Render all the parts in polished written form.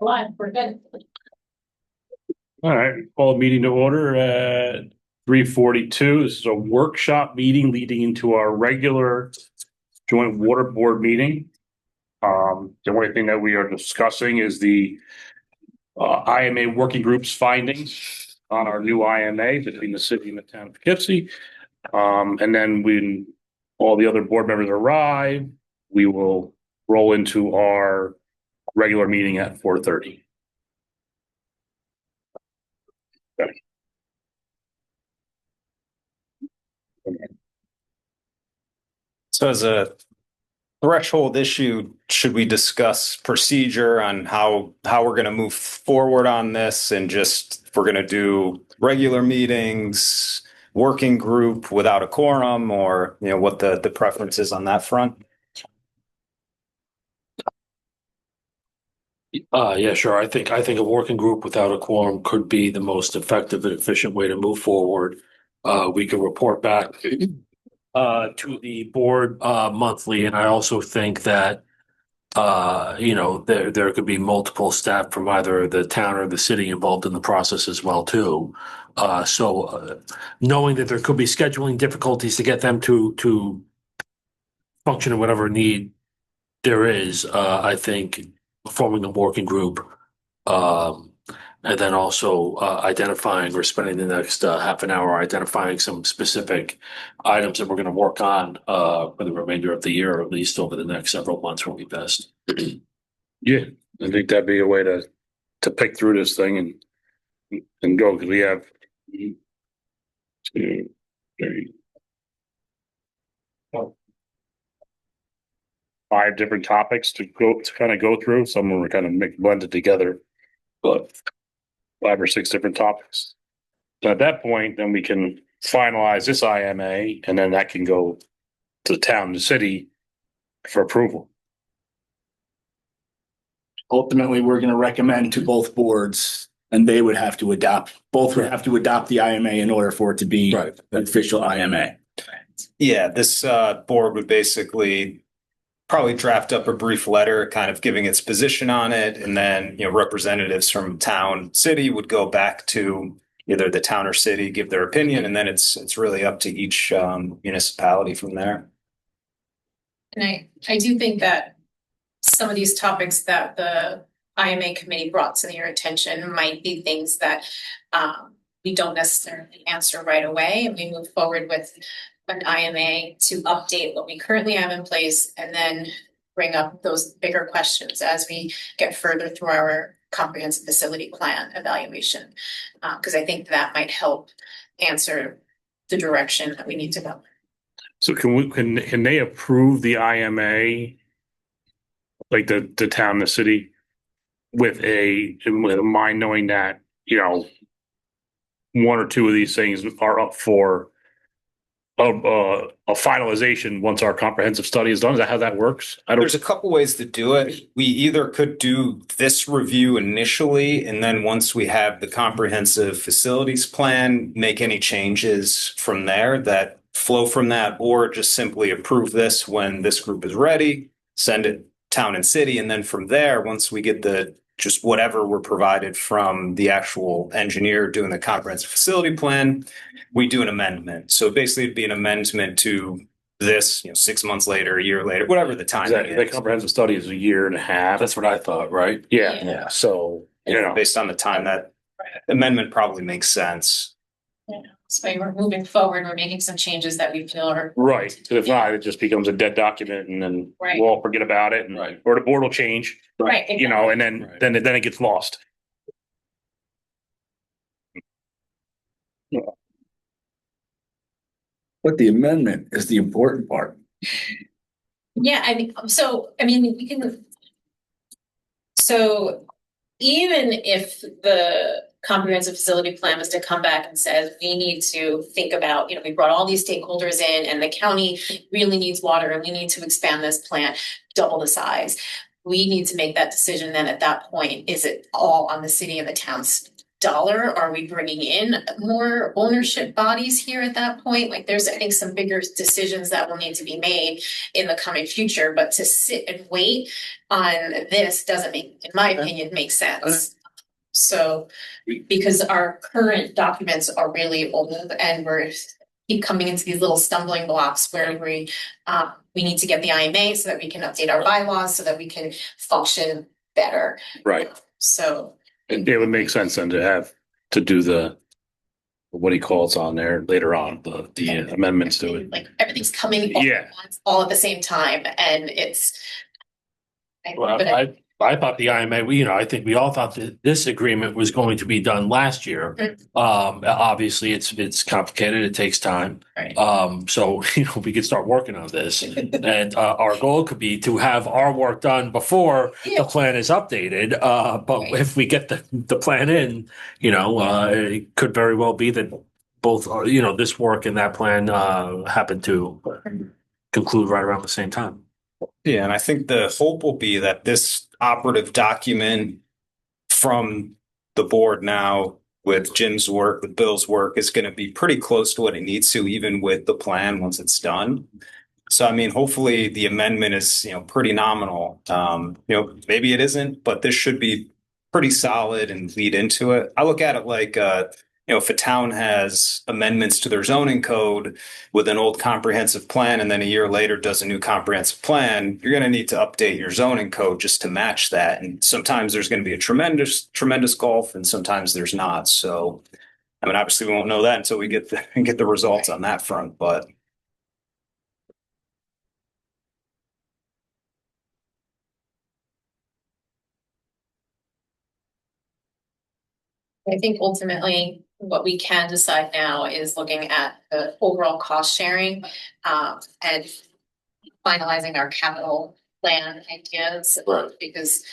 Live, we're good. All right, call a meeting to order at 3:42. This is a workshop meeting leading into our regular joint water board meeting. The only thing that we are discussing is the IMA working group's findings on our new IMA between the city and the town of Poughkeepsie. And then when all the other board members arrive, we will roll into our regular meeting at 4:30. So as a threshold issue, should we discuss procedure on how we're going to move forward on this, and just if we're going to do regular meetings, working group without a quorum, or what the preference is on that front? Yeah, sure. I think a working group without a quorum could be the most effective and efficient way to move forward. We can report back to the board monthly, and I also think that there could be multiple staff from either the town or the city involved in the process as well too. So knowing that there could be scheduling difficulties to get them to function in whatever need there is, I think forming a working group, and then also identifying or spending the next half an hour identifying some specific items that we're going to work on for the remainder of the year, or at least over the next several months, will be best. Yeah, I think that'd be a way to pick through this thing and go, because we have 2, 3, 5 different topics to kind of go through. Some of them are kind of blended together, but 5 or 6 different topics. So at that point, then we can finalize this IMA, and then that can go to the town and the city for approval. Ultimately, we're going to recommend to both boards, and they would have to adopt, both would have to adopt the IMA in order for it to be an official IMA. Yeah, this board would basically probably draft up a brief letter kind of giving its position on it, and then representatives from town, city would go back to either the town or city, give their opinion, and then it's really up to each municipality from there. And I do think that some of these topics that the IMA committee brought to your attention might be things that we don't necessarily answer right away, and we move forward with an IMA to update what we currently have in place, and then bring up those bigger questions as we get further through our comprehensive facility plan evaluation. Because I think that might help answer the direction that we need to go. So can they approve the IMA, like the town, the city, with a mind knowing that 1 or 2 of these things are up for a finalization once our comprehensive study is done? Is that how that works? There's a couple ways to do it. We either could do this review initially, and then once we have the comprehensive facilities plan, make any changes from there that flow from that, or just simply approve this when this group is ready, send it town and city, and then from there, once we get just whatever we're provided from the actual engineer doing the comprehensive facility plan, we do an amendment. So basically it'd be an amendment to this, 6 months later, a year later, whatever the time is. The comprehensive study is a year and a half. That's what I thought, right? Yeah. So, based on the time, that amendment probably makes sense. Yeah. So we're moving forward, we're making some changes that we feel are right. If not, it just becomes a dead document, and then we'll all forget about it, and or the board will change. Right. Exactly. And then it gets lost. But the amendment is the important part. Yeah, I think so. I mean, we can. So even if the comprehensive facility plan was to come back and says we need to think about, we brought all these stakeholders in, and the county really needs water, and we need to expand this plant, double the size. We need to make that decision then at that point. Is it all on the city and the town's dollar, are we bringing in more ownership bodies here at that point? Like, there's, I think, some bigger decisions that will need to be made in the coming future, but to sit and wait on this doesn't make, in my opinion, make sense. So, because our current documents are really old and we're keep coming into these little stumbling blocks where we need to get the IMA so that we can update our bylaws so that we can function better. Right. So. It would make sense then to do the, what he calls on there later on, the amendments to it. Like, everything's coming all Yeah. at once, all at the same time, and it's. Well, I thought the IMA, I think we all thought that this agreement was going to be done last year. Obviously, it's complicated. It takes time. Right. So, we could start working on this. And our goal could be to have our work done before Yeah. the plan is updated. But Right. if we get the plan in, it could very well be that both, this work and that plan happen to conclude right around the same time. Yeah, and I think the hope will be that this operative document from the board now with Jim's work, with Bill's work, is going to be pretty close to what it needs to, even with the plan once it's done. So, I mean, hopefully the amendment is, pretty nominal. Maybe it isn't, but this should be pretty solid and lead into it. I look at it like, if a town has amendments to their zoning code with an old comprehensive plan and then a year later does a new comprehensive plan, you're going to need to update your zoning code just to match that. And sometimes there's going to be a tremendous gulf and sometimes there's not. So, I mean, obviously we won't know that until we get the results on that front, but. I think ultimately what we can decide now is looking at the overall cost sharing and finalizing our capital plan ideas. Right. Because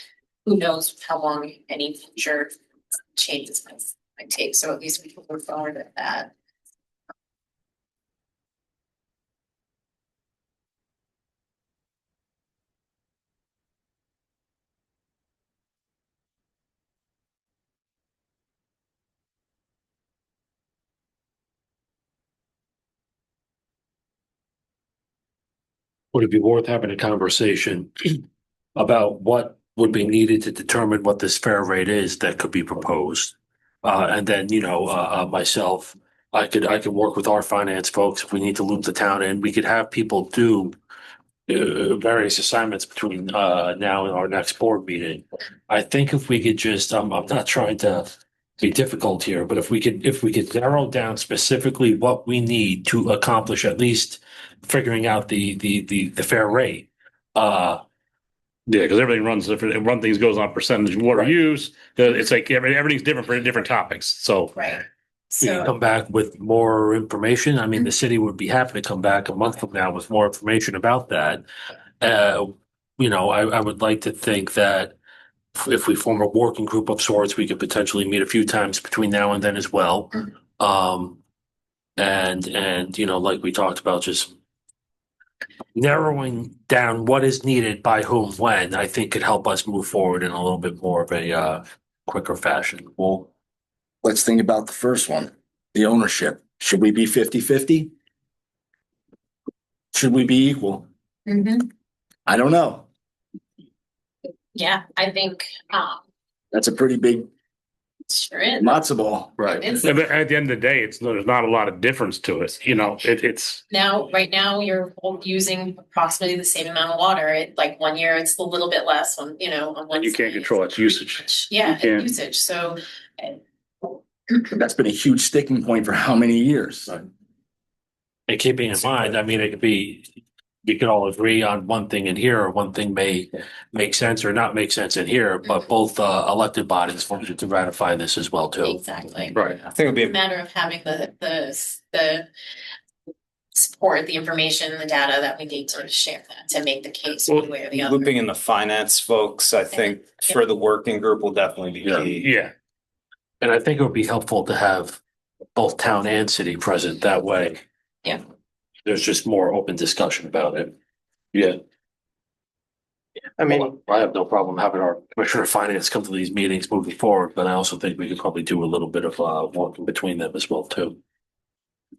who knows how long any future changes might take. So at least we can move forward with that. Would it be worth having a conversation about what would be needed to determine what this fair rate is that could be proposed? And then, myself, I could work with our finance folks if we need to loop the town in. We could have people do various assignments between now and our next board meeting. I think if we could just, I'm not trying to be difficult here, but if we could narrow down specifically what we need to accomplish, at least figuring out the fair rate. Yeah, because everything runs different. One thing goes on percentage of water Right. use. It's like everything's different for different topics. So Right. We can So come back with more information. I mean, the city would be happy to come back a month from now with more information about that. I would like to think that if we form a working group of sorts, we could potentially meet a few times between now and then as well. And like we talked about, just narrowing down what is needed by whom, when, I think could help us move forward in a little bit more of a quicker fashion. Well, let's think about the first one, the ownership. Should we be 50-50? Should we be equal? I don't know. yeah, I think That's a pretty big sure is. matzo ball. Right. It's- but at the end of the day, there's not a lot of difference to it. It's Right now, you're using approximately the same amount of water. Like 1 year, it's a little bit less on, on one. you can't control its usage. Yeah, You can't. usage. So That's been a huge sticking point for how many years? And keeping in mind, I mean, it could be, we could all agree on one thing in here, or one thing may make sense or not make sense in here, but both elected bodies wanted to ratify this as well too. exactly. Right. I think it would be It's a matter of having the support, the information, the data that we need to share that to make the case one way or the other. looping in the finance folks, I think for the working group will definitely be Yeah. key. Yeah. And I think it would be helpful to have both town and city present that way. Yeah. There's just more open discussion about it. Yeah. I mean, I have no problem having our Commissioner of Finance come to these meetings moving forward, but I also think we could probably do a little bit of walking between them as well too.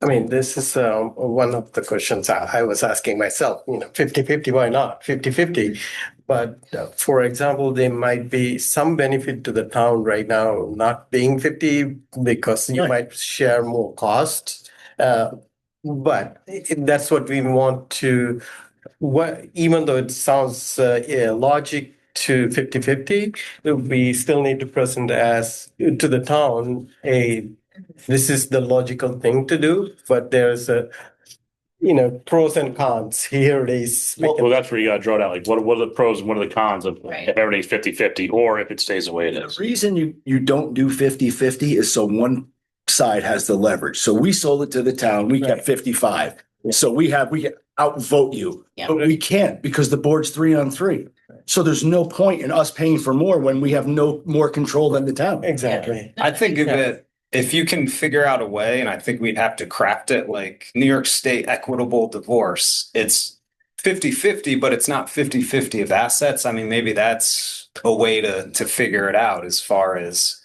this is one of the questions I was asking myself, 50-50, why not? 50-50. But for example, there might be some benefit to the town right now not being 50 because you Right. might share more costs. But that's what we want to, even though it sounds logic to 50-50, we still need to present as to the town this is the logical thing to do, but there's pros and cons. Here it is. Well, that's where you gotta draw it out. Like, what are the pros and what are the cons of Right. if everything's 50-50, or if it stays the way it The is? reason you don't do 50-50 is so one side has the leverage. So we sold it to the town, we kept Right. 55. Yeah. So we outvote you, Yeah. but we can't because the board's 3-on-3. So there's no point in us paying for more when we have no more control than the town. Exactly. I think of Yeah. it, if you can figure out a way, and I think we'd have to craft it like New York State equitable divorce, it's 50-50, but it's not 50-50 of assets. I mean, maybe that's a way to figure it out as far as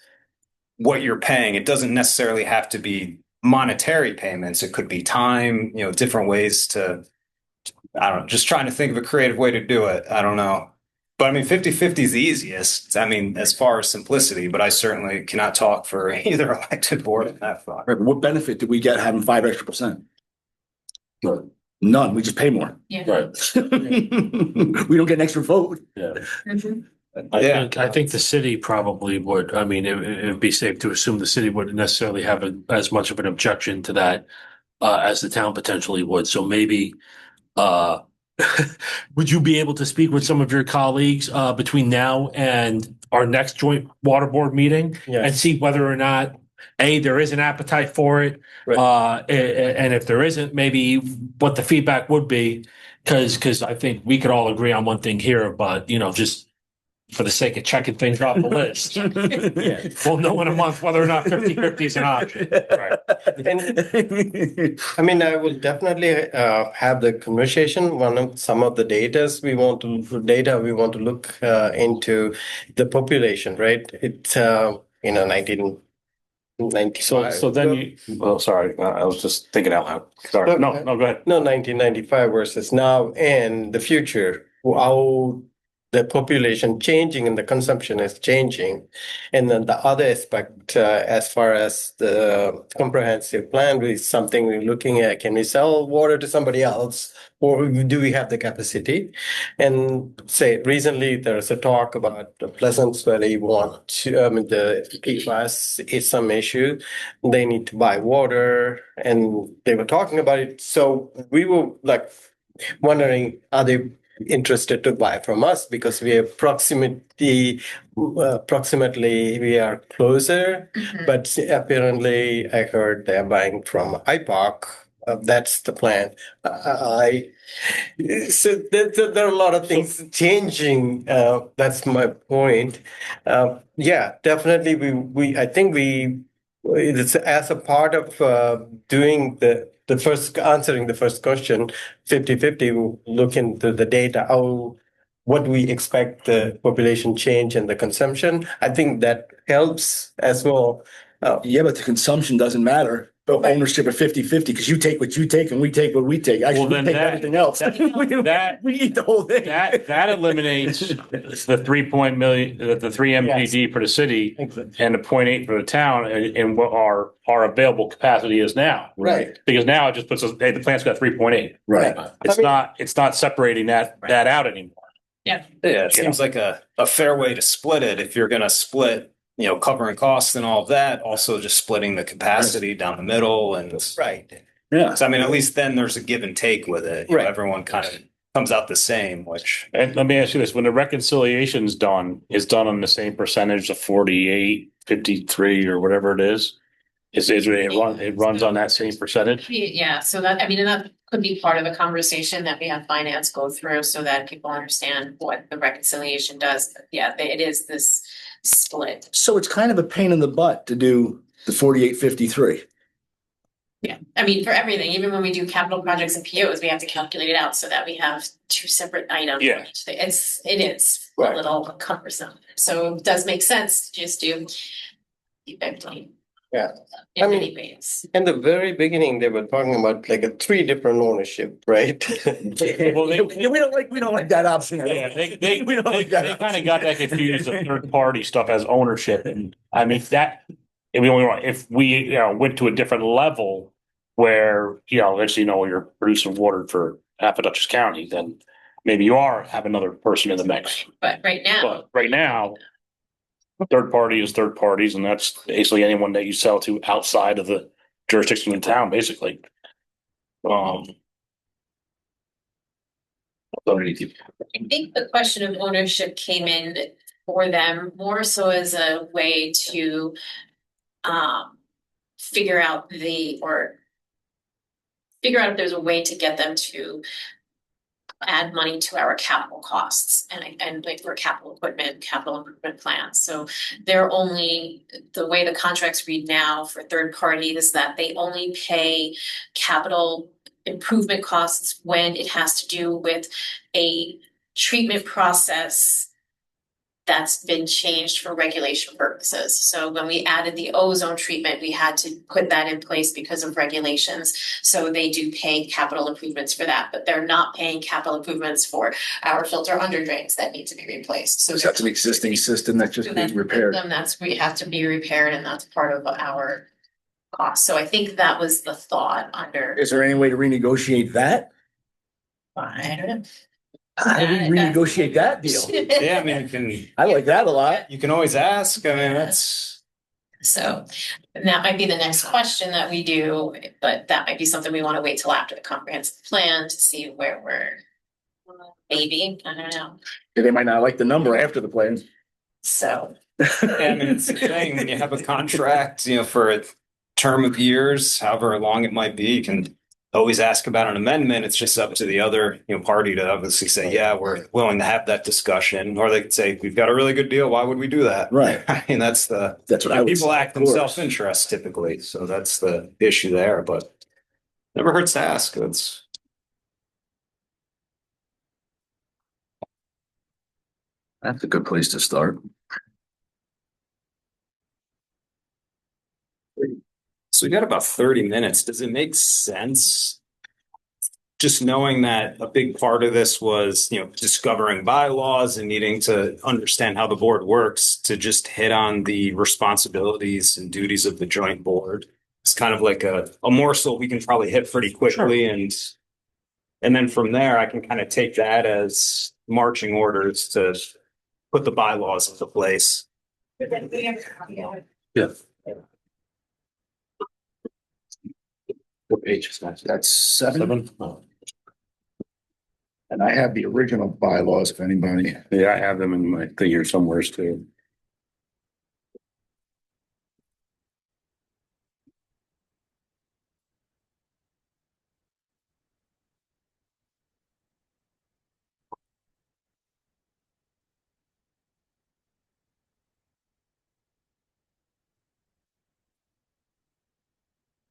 what you're paying. It doesn't necessarily have to be monetary payments. It could be time, different ways to, I don't know, just trying to think of a creative way to do it. I don't know. But I mean, 50-50 is the easiest. I mean, as far as simplicity, but I certainly cannot talk for either elected board in that thought. Right, but what benefit do we get having 5 extra percent? None, we just pay more. Yeah. Right. We don't get an extra vote. Yeah. Mhm. I think the city probably would, I mean, it'd be safe to assume the city wouldn't necessarily have as much of an objection to that as the town potentially would. So maybe, would you be able to speak with some of your colleagues between now and our next joint water board meeting? And Yes. see whether or not, A, there is an appetite for it. Right. And if there isn't, maybe what the feedback would be. Because I think we could all agree on one thing here, but just for the sake of checking things off the list. We'll know in a month whether or not 50-50 is an option. Right. And I mean, I will definitely have the conversation. Some of the data we want to look into the population, right? It's 1995. So then sorry, I was just thinking out loud. Sorry. No, go ahead. No, 1995 versus now and the future. How the population changing and the consumption is changing. And then the other aspect, as far as the comprehensive plan, is something we're looking at. Can we sell water to somebody else, or do we have the capacity? And say recently there's a talk about the Pleasant Valley the PFAS is some issue. They need to buy water, and they were talking about it. So we were like wondering, are they interested to buy from us because we are approximately we are closer, Mhm. but apparently I heard they're buying from IPOC. That's the plan. So there are a lot of things changing. That's my point. Yeah, definitely. I think it's as a part of doing answering the first question, 50-50, we'll look into the data, what we expect the population change and the consumption. I think that helps as well. Yeah, but the consumption doesn't matter. But ownership of 50-50, because you take what you take and we take what we take. Actually, Well, then we take that- everything else. We eat the whole thing. That eliminates the 3 million, the 3 MPD for the city and the 0.8 for the town and what our available capacity is now. Right. Because now it just puts us, hey, the plant's got 3.8. Right. It's not separating that out anymore. Yeah, it seems like a fair way to split it. If you're going to split, covering costs and all of that, also just splitting the capacity down the middle. And Right. Yeah. so, I mean, at least then there's a give and take with it. Right. Everyone kind of comes out the same, which And let me ask you this, when the reconciliation's done, is done on the same percentage of 48, 53 or whatever it is? It runs on that same percentage? Yeah, so that, and that could be part of the conversation that we have finance go through so that people understand what the reconciliation does. But yeah, it is this split. So it's kind of a pain in the butt to do the 48-53. Yeah, I mean, for everything, even when we do capital projects and POs, we have to calculate it out so that we have two separate items. Yeah. It is a Right. little cumbersome, so it does make sense to just do. Effectively. Yeah. In I mean- many ways. In the very beginning, they were talking about like a 3 different ownership, right? Well, We don't like that option. Yeah, they We don't like that kind of got that confused, the third party stuff as ownership, and I mean, if we, went to a different level where, let's say, you're producing water for half of Dutchess County, then maybe you have another person in the mix. But right now, But right now, third party is third parties, and that's basically anyone that you sell to outside of the jurisdiction of the town, basically. I think the question of ownership came in for them more so as a way to figure out if there's a way to get them to add money to our capital costs and like for capital equipment, capital improvement plans. So they're only, the way the contracts read now for third party is that they only pay capital improvement costs when it has to do with a treatment process that's been changed for regulation purposes. So when we added the ozone treatment, we had to put that in place because of regulations. So they do pay capital improvements for that, but they're not paying capital improvements for our filter under drains that need to be replaced. So That's an existing system that just needs repaired. we have to be repaired, and that's part of our cost. So I think that was the thought under. Is there any way to renegotiate that? I don't know. How do we renegotiate that deal? Yeah, I mean, I like that a lot. you can always ask. I mean, that's. So and that might be the next question that we do, but that might be something we want to wait till after the comprehensive plan to see where we're. Maybe, I don't know. They might not like the number after the plan. So, I mean, it's the thing, when you have a contract, for a term of years, however long it might be, you can always ask about an amendment. It's just up to the other, party to obviously say, yeah, we're willing to have that discussion. Or they could say, we've got a really good deal. Why would we do that? Right. I mean, that's what I would people say, act of in course. self-interest typically. So that's the issue there, but never hurts to ask. That's a good place to start. So we got about 30 minutes. Does it make sense? Just knowing that a big part of this was, discovering bylaws and needing to understand how the board works, to just hit on the responsibilities and duties of the joint board. It's kind of like a morsel we can probably hit pretty quickly. And then from there, I can kind of take that as marching orders to put the bylaws into place. Yeah. What page is that? That's 7. 7? Oh. And I have the original bylaws if anybody. Yeah, I have them in my thing here somewhere too.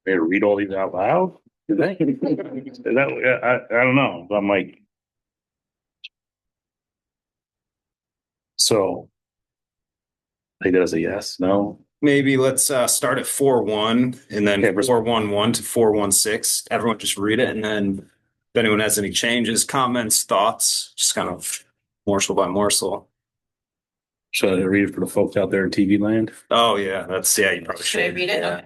They read all these out loud? Do they? I don't know. I'm like. So. I think that is a yes, no? Maybe let's start at 4-1 and then Okay, 4-1-1 to 4-1-6. Everyone just read it, and then if anyone has any changes, comments, thoughts, just kind of morsel by morsel. Should I read it for the folks out there in TV land? Oh yeah, you probably should I should. read it? Yeah. Okay.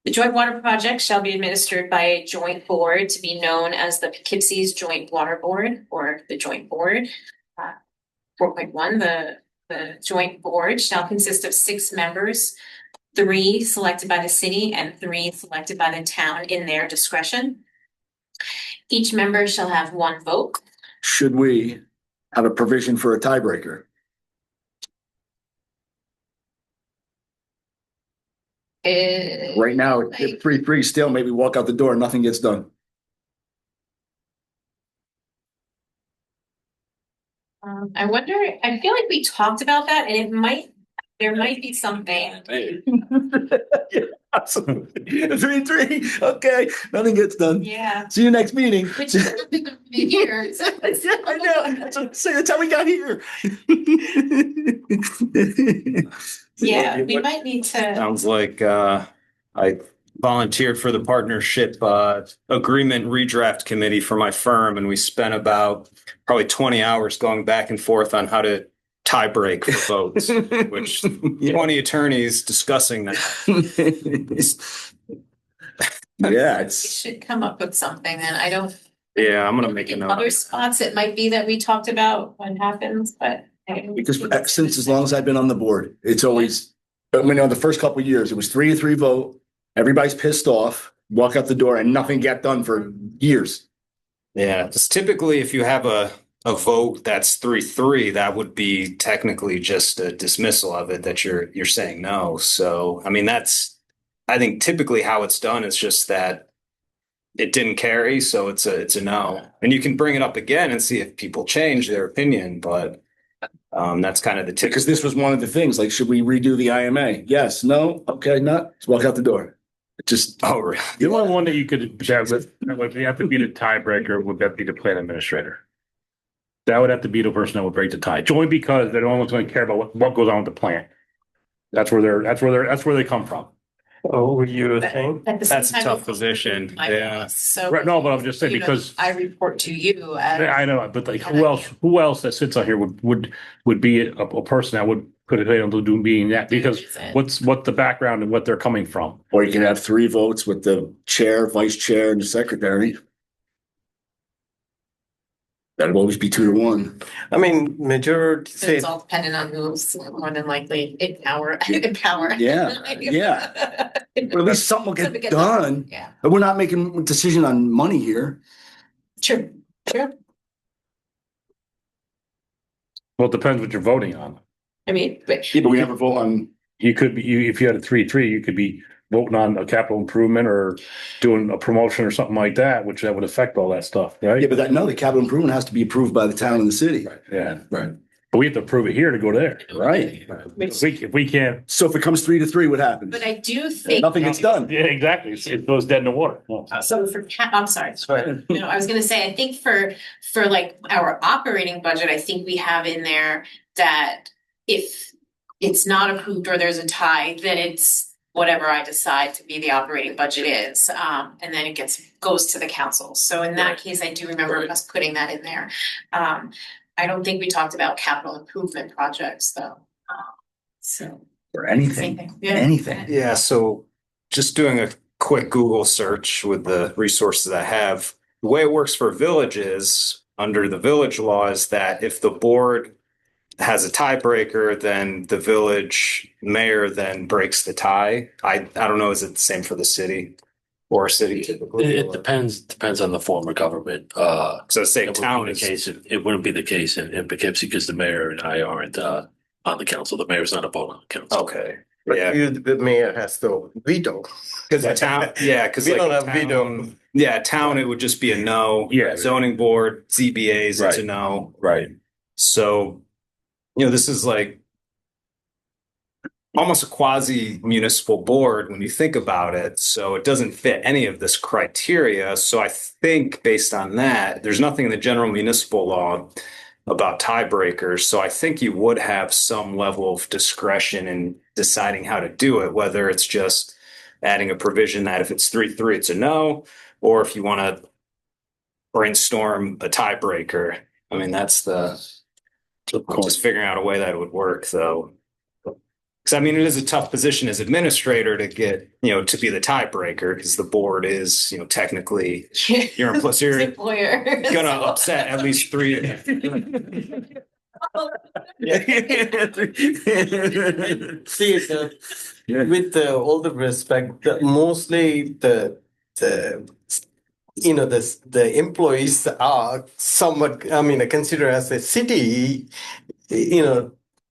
The joint water project shall be administered by a joint board to be known as the Poughkeepsie's Joint Water Board or the Joint Board. 4.1, the joint board shall consist of 6 members, 3 selected by the city and 3 selected by the town in their discretion. Each member shall have 1 vote. Should we have a provision for a tiebreaker? Right now, if 3-3 still, maybe walk out the door and nothing gets done. I wonder, I feel like we talked about that and it might there might be something. Yeah, absolutely. 3-3, okay, nothing gets done. Yeah. See you next meeting. Which is nothing to be here. So it's- Yeah, I know, that's what I'm saying, that's how we got here. Yeah, we might need to, Sounds like I volunteered for the partnership agreement redraft committee for my firm, and we spent about probably 20 hours going back and forth on how to tie break for votes, which 20 attorneys discussing that. Yeah, we it's, should come up with something then. I don't. Yeah, I'm gonna make a In note. other spots, it might be that we talked about what happens, but. because since as long as I've been on the board, it's always, I mean, on the first couple of years, it was 3-3 vote. Everybody's pissed off, walk out the door and nothing got done for years. Yeah, just typically if you have a vote that's 3-3, that would be technically just a dismissal of it, that you're saying no. So, I mean, I think typically how it's done is just that it didn't carry, so it's a no. And you can bring it up again and see if people change their opinion, but that's kind of the ticket. Because this was one of the things, like, should we redo the IMA? Yes, no, okay, not, let's walk out the door. It just, Oh, really? The only one that you could, that would have to be the tiebreaker would that be the plan administrator. That would have to be the person that would break the tie, only because they're the only ones going to care about what goes on with the plan. That's where they come from. Oh, you think? At the same That's a time, tough it's position. my Yeah. boss, So. Right, no, but I'm just saying you know, because I report to you as. I know, but like who else that sits on here would be a person that would put it on to do being that, because what the background and what they're coming from. or you can have 3 votes with the chair, vice chair, and the secretary. That'd always be 2-1. I mean, majority So say, it's all dependent on who's more than likely in power. Yeah, yeah. But at least something will Something get get done. Yeah, But we're not making a decision on money here. true, true. Well, it depends what you're voting on. I mean, but Yeah, but we never vote on, You could be, if you had a 3-3, you could be voting on a capital improvement or doing a promotion or something like that, which that would affect all that stuff, yeah, right? but no, the capital improvement has to be approved by the town and the city. Yeah, Right. but we have to approve it here to go there. Right. If we can't, So if it comes 3-3, what happens? but I do think. Nothing gets done. yeah, exactly, it goes dead in the water. So I'm sorry. No, I was gonna say, I think for like our operating budget, I think we have in there that if it's not approved or there's a tie, then it's whatever I decide to be the operating budget is, and then it goes to the council. So in that case, I do remember us putting that in there. I don't think we talked about capital improvement projects though. So. Or Same anything, thing. Yeah. anything. Yeah, so just doing a quick Google search with the resources I have, the way it works for villages under the village law is that if the board has a tiebreaker, then the village mayor then breaks the tie. I don't know, is it the same for the city or city typically? It depends on the form of government. So say It wouldn't town be the is, case. It wouldn't be the case in Poughkeepsie because the mayor and I aren't on the council. The mayor's not a vote on the council. okay. but Yeah, you, the mayor has to veto. because the town, yeah, because We like don't the have town- veto. Yeah, town, it would just be a no. Yeah. Zoning board, ZBAs, it's a Right. no. Right. So, this is like almost a quasi municipal board when you think about it. So it doesn't fit any of this criteria. So I think based on that, there's nothing in the general municipal law about tiebreakers. So I think you would have some level of discretion in deciding how to do it, whether it's just adding a provision that if it's 3-3, it's a no, or if you want to brainstorm a tiebreaker. I mean, that's just figuring out a way that it would work, though. Because I mean, it is a tough position as administrator to get, to be the tiebreaker, because the board is, technically your employer. So you're Employer. gonna upset at least 3. See, with all the respect, mostly the employees are somewhat, I mean, consider as a city,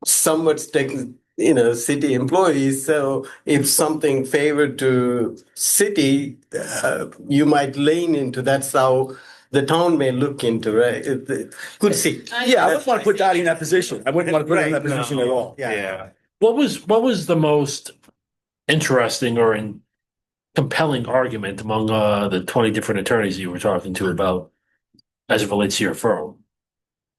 somewhat city employees. So if something favored to city, you might lean into, that's how the town may look into, right? Could see. Yeah, I wouldn't want to put Dottie in that position. I wouldn't want to put her in that Right, position no. at all. Yeah. Yeah. What was the most interesting or compelling argument among the 20 different attorneys you were talking to about as it relates to your firm?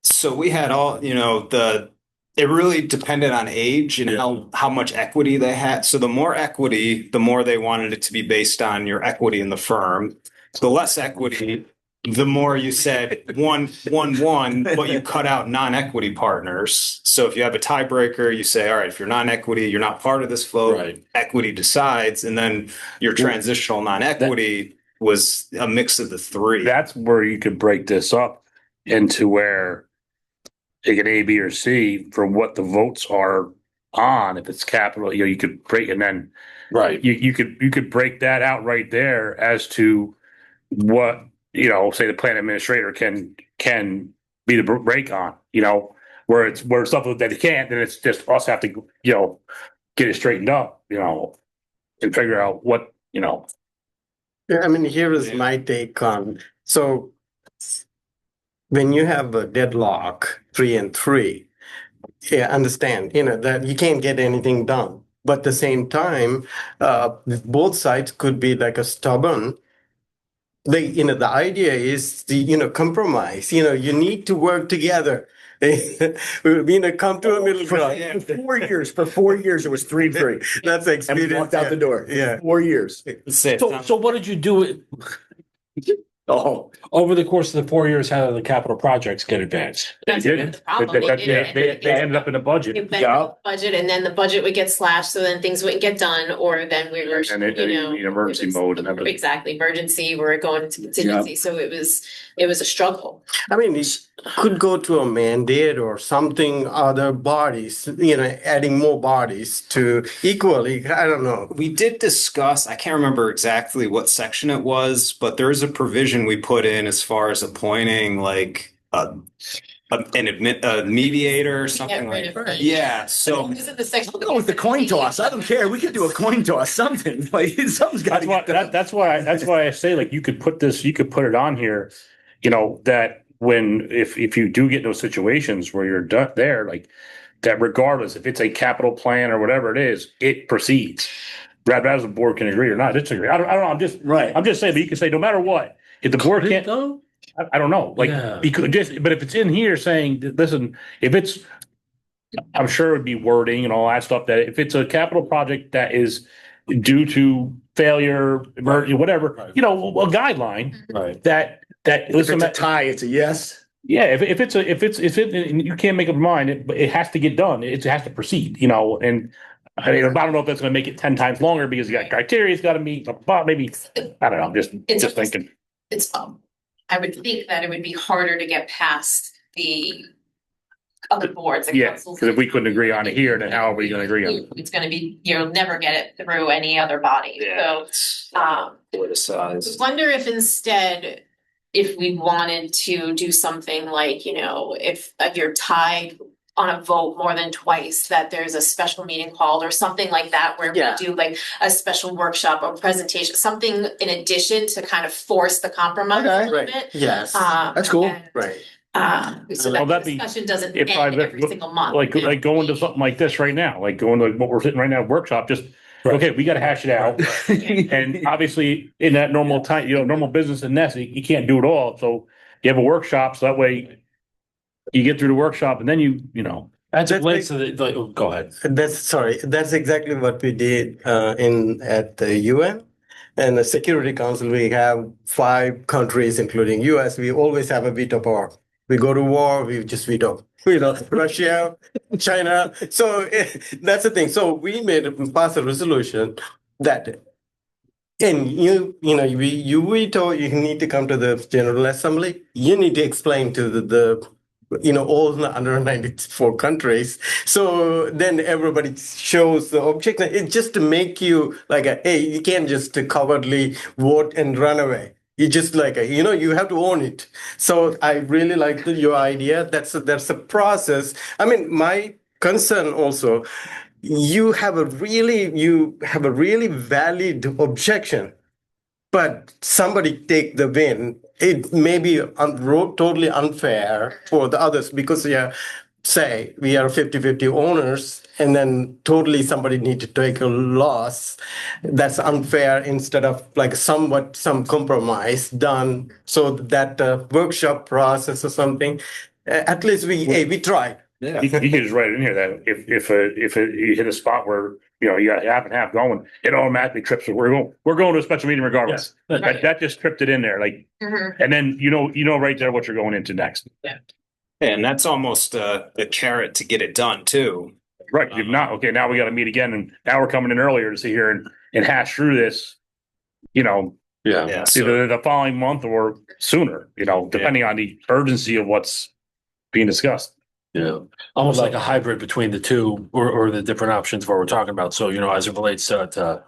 So we had all, it really depended on age and how much equity they had. So the more equity, the more they wanted it to be based on your equity in the firm. The less equity, the more you said one, but you cut out non-equity partners. So if you have a tiebreaker, you say, all right, if you're non-equity, you're not part of this vote. Right. Equity decides, and then your transitional non-equity was a mix of the three. That's where you could break this up into where you get A, B, or C for what the votes are on. If it's capital, you could break, and then Right. you could break that out right there as to what, say the plan administrator can be the break on, where stuff that they can't, then it's just us have to, get it straightened up, and figure out what, Yeah, I mean, here is my take on, so when you have a deadlock, 3-3, yeah, understand, that you can't get anything done. But at the same time, both sides could be like a stubborn. The idea is the, compromise, you need to work together. Come to a middle ground. For 4 years, it was 3-3. That's And we experience. walked out the door. Yeah. 4 years. So what did you do Oh, over the course of the 4 years? How did the capital projects get advanced? That's They been did. the problem. They ended up in the budget. It went Yeah. in the budget, and then the budget would get slashed, so then things wouldn't get done, or then we were, And it in emergency it was- mode and everything. Exactly, emergency, we're going to contingency, so it was a struggle. I mean, it could go to a mandate or something, other bodies, adding more bodies to equally, I don't know. We did discuss, I can't remember exactly what section it was, but there is a provision we put in as far as appointing like a mediator or something Get rid like of that. it. Yeah, so This is the section. go with the coin toss. I don't care. We could do a coin toss, something. Like, something's got That's why I say, like, you could put it on here, that if you do get in those situations where you're there, like that, regardless if it's a capital plan or whatever it is, it proceeds. Rather as the board can agree or not disagree. I don't know. I'm just saying, but you can say no matter what, if the board can't, Though? I don't know. Like, Yeah. but if it's in here saying, listen, if it's, I'm sure it would be wording and all that stuff, that if it's a capital project that is due to failure, emergency, whatever, Right. a guideline Right. that If listen, it's a tie, it's a yes. yeah, if it's and you can't make up your mind, it has to get done. It has to proceed, and I mean, I don't know if that's going to make it 10 times longer because you got criteria it's got to meet, but maybe, I don't know. I'm just thinking. It's, I would think that it would be harder to get past the other boards. the Yeah, councils. because if we couldn't agree on it here, then how are we going to agree on it? It's gonna be, you'll never get it through any other body, so, I politicized. wonder if instead, if we wanted to do something like, if you're tied on a vote more than twice, that there's a special meeting called or something like that, where we Yeah. do like a special workshop or presentation, something in addition to kind of force the compromise a Okay. little Right. bit. Yes, That's cool. And, right. so Well, that that'd the be- discussion doesn't if I- end every single month. Like going to something like this right now, like going to what we're sitting right now, workshop, just, okay, we got to hash it out. And obviously in that normal time, normal business in Nessie, you can't do it all. So you have a workshop, so that way you get through the workshop and then As it That's relates to go ahead. That's exactly what we did at the UN. And the Security Council, we have 5 countries, including US. We always have a veto power. We go to war, we just veto. Russia, China. So that's the thing. So we pass a resolution that, and you veto, you need to come to the General Assembly. You need to explain to the all the under 94 countries. So then everybody shows the objection. It's just to make you like, hey, you can't just cowardly vote and run away. You just you have to own it. So I really like your idea. That's a process. I mean, my concern also, you have a really valid objection, but somebody take the win. It may be totally unfair for the others because say we are 50-50 owners and then totally somebody need to take a loss, that's unfair instead of like somewhat some compromise done so that workshop process or something, at least we tried. Yeah. You can just write it in here that if you hit a spot where, you know, you got half and half going, it automatically trips. We're going to a special meeting regardless. Yes. That just tripped it in there, like, Mhm. and then you know right there what you're going into next. And that's almost a carrot to get it done too. Right. If not, okay, now we got to meet again, and now we're coming in earlier to sit here and hash through this. You know, Yeah. Yeah. So, either the following month or sooner. You know, depending on the urgency of what's being discussed. Yeah, almost like a hybrid between the two or the different options of what we're talking about. So, you know, as it relates to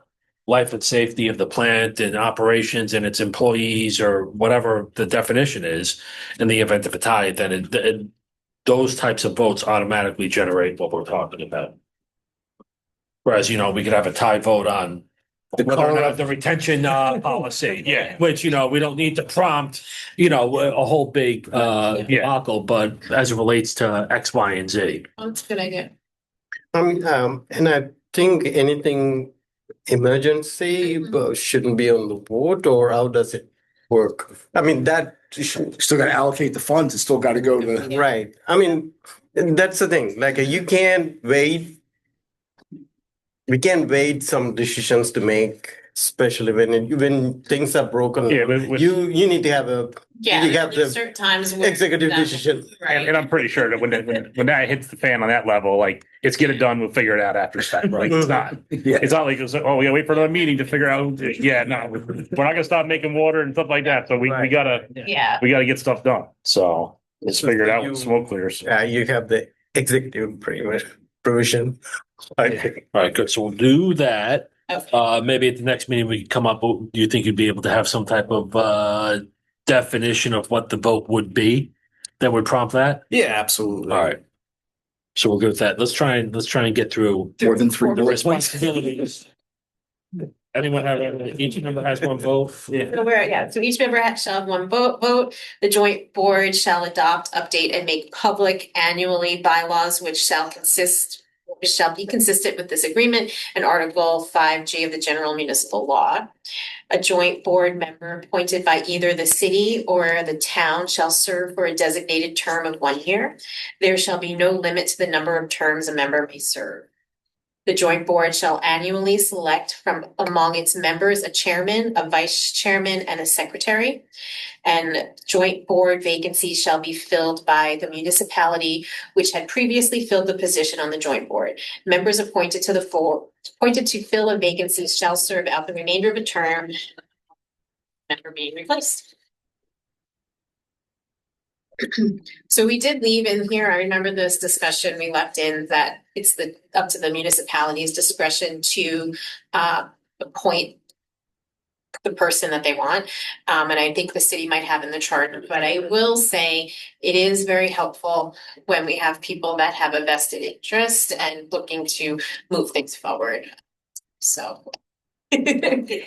life and safety of the plant and operations and its employees or whatever the definition is, in the event of a tie, then those types of votes automatically generate what we're talking about. Whereas, you know, we could have a tie vote on whether or not the retention policy. Yeah. Which, you know, we don't need to prompt, you know, a whole big debacle, but as it relates to X, Y, and Z. Oh, that's a good idea. And I think anything emergency shouldn't be on the board, or how does it work? I mean, that Still got to allocate the funds. It's still got to go to the. right. I mean, that's the thing. Like you can't wait. We can't wait some decisions to make, especially when things are broken. Yeah, but You need to have a Yeah, You have there's the certain times when executive that- decision. Right. and I'm pretty sure that when that hits the fan on that level, like it's get it done, we'll figure it out after the fact. Like it's not. Yeah. It's not like it's like, oh, we gotta wait for another meeting to figure out. Yeah, no, we're not gonna stop making water and stuff like that. So we Right. gotta Yeah. get stuff done. So let's So figure it out you- when smoke clears. You have the executive provision. I think. All right, good. So we'll do that. Okay. Maybe at the next meeting we can come up. Do you think you'd be able to have some type of definition of what the vote would be that would prompt that? yeah, absolutely. All right. So we'll go with that. Let's try and get through More than three the bullet points. responsibilities. Anyone have, each member has one vote? So each member shall have one vote. The joint board shall adopt, update, and make public annually bylaws which shall be consistent with this agreement and Article 5G of the General Municipal Law. A joint board member appointed by either the city or the town shall serve for a designated term of 1 year. There shall be no limit to the number of terms a member may serve. The joint board shall annually select from among its members a chairman, a vice chairman, and a secretary. And joint board vacancies shall be filled by the municipality which had previously filled the position on the joint board. Members appointed to fill a vacancy shall serve out the remainder of a term, member being replaced. So we did leave in here, I remember this discussion, we left in that it's up to the municipality's discretion to appoint the person that they want. And I think the city might have in the chart, but I will say it is very helpful when we have people that have a vested interest and looking to move things forward. So.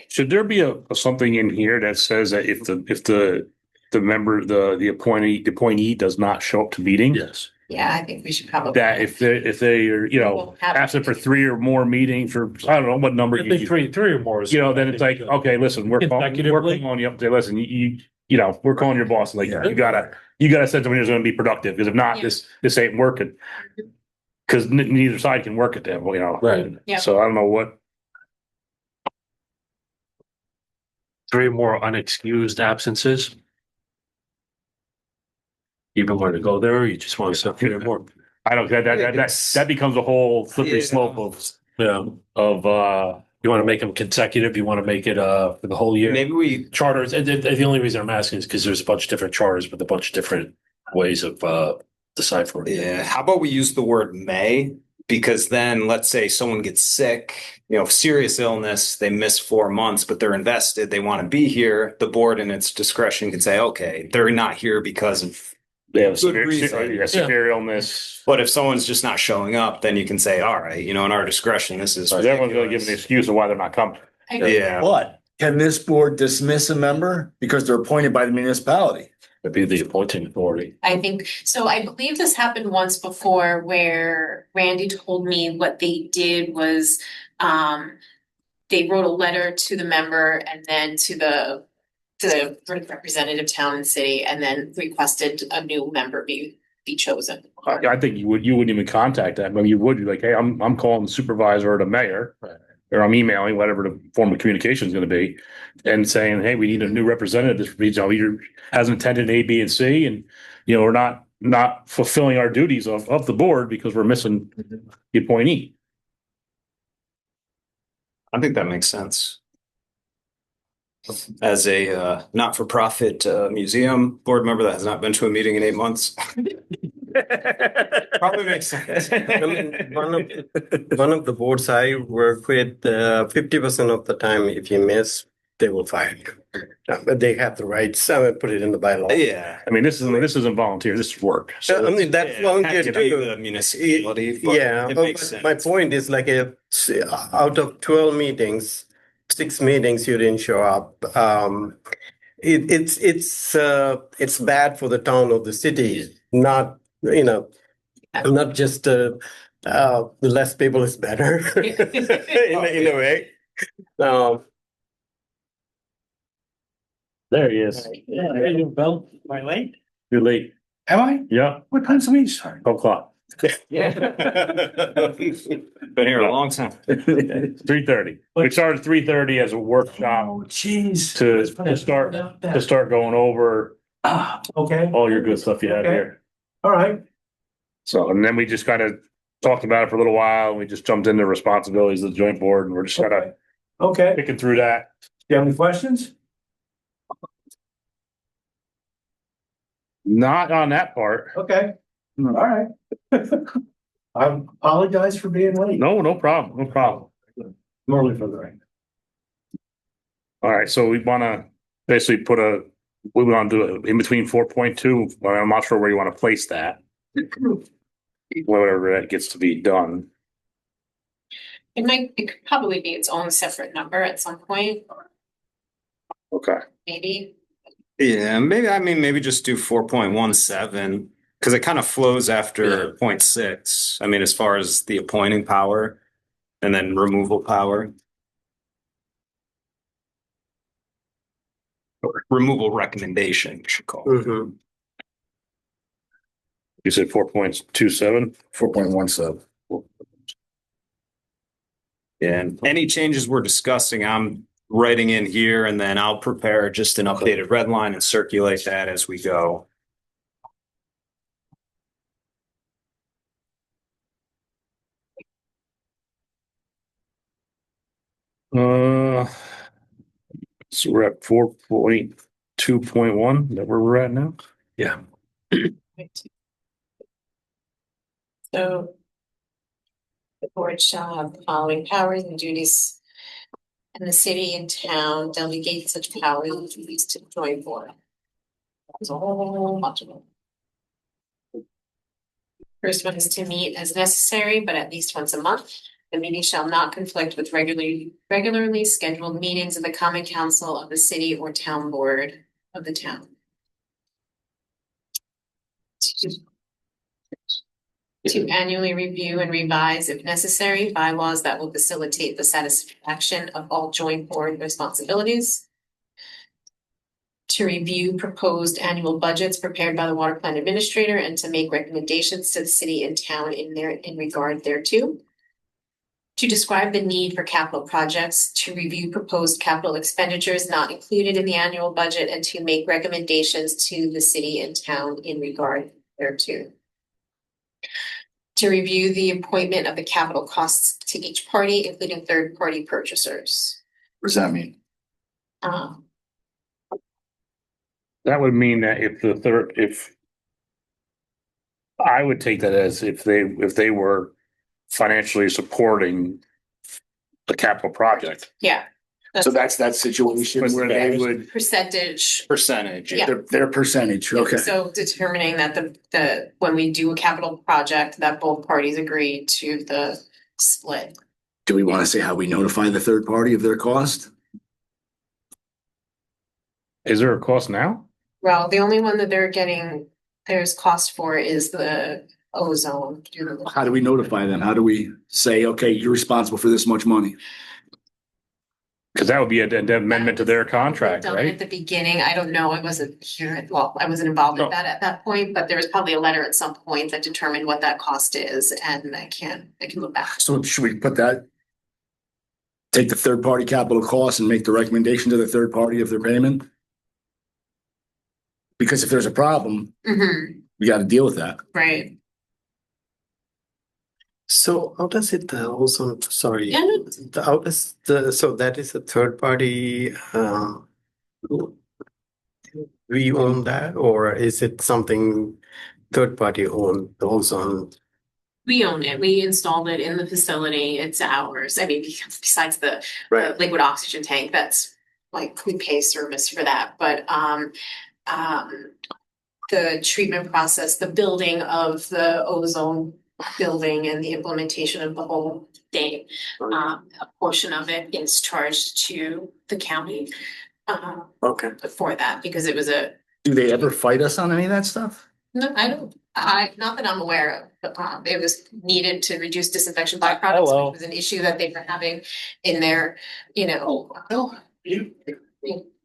Should there be a something in here that says that if the member, the appointee does not show up to meeting? Yes. Yeah, I think we should probably. That if they are, you know, We'll have- absent for 3 or more meetings or I don't know what number I you think use. three or more is. You know, then it's like, okay, listen, we're Consecutively? calling you up. Say, listen, you know, we're calling your boss. Like, Yeah. you gotta send somebody who's going to be productive because if not, Yeah. this ain't working. Because neither side can work at them. You know, Right. Yeah. So I don't know what. 3 more unexcused absences. Even want to go there, or you just want to say 3 or more? I don't. That becomes a whole slippery Yeah. slope of Yeah. You want to make them consecutive? You want to make it for the whole year? Maybe we Charters. And the only reason I'm asking is because there's a bunch of different charters with a bunch of different ways of deciphering. Yeah, how about we use the word may? Because then let's say someone gets sick, you know, serious illness, they miss 4 months, but they're invested, they want to be here. The board in its discretion can say, okay, they're not here because of, they have Good reason. severe illness. but if someone's just not showing up, then you can say, all right, you know, in our discretion, this is. Everyone's going to give an ridiculous. excuse of why they're not coming. Yeah, But can this board dismiss a member because they're appointed by the municipality? It'd be the appointing authority. I think, so I believe this happened once before where Randy told me what they did was, they wrote a letter to the member and then to the representative town and city, and then requested a new member be chosen. I think you wouldn't even contact them. I mean, you would be like, hey, I'm calling the supervisor or the mayor, or I'm emailing, whatever the form of communication is going to be, and saying, hey, we need a new representative. This region either hasn't attended A, B, and C, and we're not fulfilling our duties of the board because we're missing the appointee. I think that makes sense. As a not-for-profit museum board member that has not been to a meeting in 8 months. Probably makes sense. I mean, one of the boards I work with, 50% of the time, if you miss, they will fire you. But they have the rights. I would put it in the bylaw. Yeah. I mean, this isn't volunteer. This is work. So I mean, that's volunteer Can't be too. the municipality, but Yeah, it but makes sense. my point is like out of 12 meetings, 6 meetings you didn't show up. It's bad for the town or the city, not not just the less people is better in a way. there he is. Yeah, how you doing, Bill? Am I late? You're late. Am I? Yeah, What time's the meeting start? 12:00. Been here a long time. 3:30. We started 3:30 as a workshop Oh, jeez. to start going over Okay, all your good stuff you had Okay. here. all right. So, and then we just kind of talked about it for a little while. And we just jumped into responsibilities of the joint board, and we're just kind of Okay, do picking through that. you have any questions? Not on that part. Okay, all right. I apologize for being late. No problem. No problem. Normally for the right. All right, so we want to basically we want to do it in between 4.2. Well, I'm not sure where you want to place that. Whatever that gets to be done. It could probably be its own separate number at some point, Okay. maybe. Yeah, maybe just do 4.17 because it kind of flows after 0.6. I mean, as far as the appointing power and then removal power. Or removal recommendation, you should call it. Mhm. You said 4.27? 4.17. And any changes we're discussing, I'm writing in here and then I'll prepare just an updated red line and circulate that as we go. So we're at 4.2.1, that where we're at now? Yeah. So the board shall have the following powers and duties. And the city and town delegate such powers and duties to the joint board. There's a whole bunch of them. First one is to meet as necessary, but at least once a month. The meeting shall not conflict with regularly scheduled meetings of the common council of the city or town board of the town. To annually review and revise, if necessary, bylaws that will facilitate the satisfaction of all joint board responsibilities. To review proposed annual budgets prepared by the water plant administrator and to make recommendations to the city and town in regard thereto. To describe the need for capital projects, to review proposed capital expenditures not included in the annual budget, and to make recommendations to the city and town in regard thereto. To review the appointment of the capital costs to each party, including third-party purchasers. What does that mean? That would mean that if I would take that as if they were financially supporting the capital project. Yeah. So that's that situation where they would, Percentage. Percentage. Yeah. their percentage, okay. So determining that the when we do a capital project, that both parties agree to the split. Do we want to say how we notify the third party of their cost? Is there a cost now? Well, the only one that they're getting, there's cost for is the ozone. How do we notify them? How do we say, okay, you're responsible for this much money? Because that would be an amendment to their contract, Done At right? the beginning, I don't know, I wasn't here, well, I wasn't involved No. in that at that point, but there was probably a letter at some point that determined what that cost is, and I can look back. So should we put that? Take the third party capital costs and make the recommendation to the third party of their payment? Because if there's a problem, Mhm, we got to deal with that. right. So how does it also, sorry, Yeah, no, how does so that is a third party, we own that, or is it something third party owned also? we own it. We installed it in the facility. It's ours. I mean, besides the liquid oxygen tank, that's like we pay service for that, but the treatment process, the building of the ozone building and the implementation of the whole thing, a portion of it is charged to the county Okay. for that, because it was a, Do they ever fight us on any of that stuff? no, not that I'm aware of, but it was needed to reduce disinfection byproducts. Hello. It was an issue that they were having in their,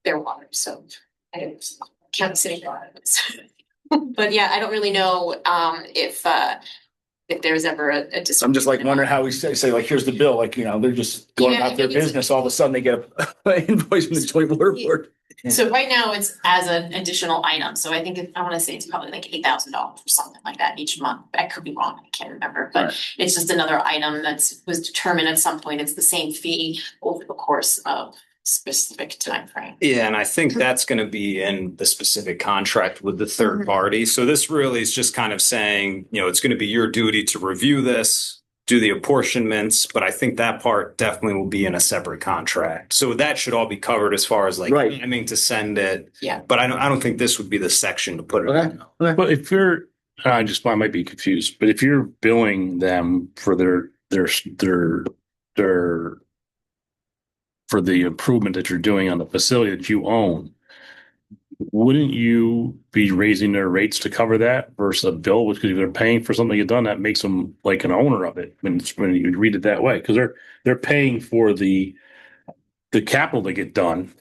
their water, so I didn't count city water. But yeah, I don't really know if there's ever a I'm just like wondering how we say like, here's the bill, like, they're just going Yeah, about their I think it's- business. All of a sudden they get an invoice from the joint water board. So right now it's as an additional item, so I think I wanna say it's probably like $8,000 or something like that each month. I could be wrong, I can't remember, but Right. it's just another item was determined at some point. It's the same fee over the course of specific timeframe. Yeah, and I think that's going to be in the specific contract with the third Mhm. party. So this really is just kind of saying, it's going to be your duty to review this, do the apportionments, but I think that part definitely will be in a separate contract. So that should all be covered as far as like Right. timing to send it. Yeah. But I don't think this would be the section to put it Okay. in. But if you're, I might be confused, but if you're billing them for their for the improvement that you're doing on the facility that you own, wouldn't you be raising their rates to cover that versus a bill? Because if they're paying for something you've done, that makes them like an owner of it when you read it that way. Because they're paying for the capital to get done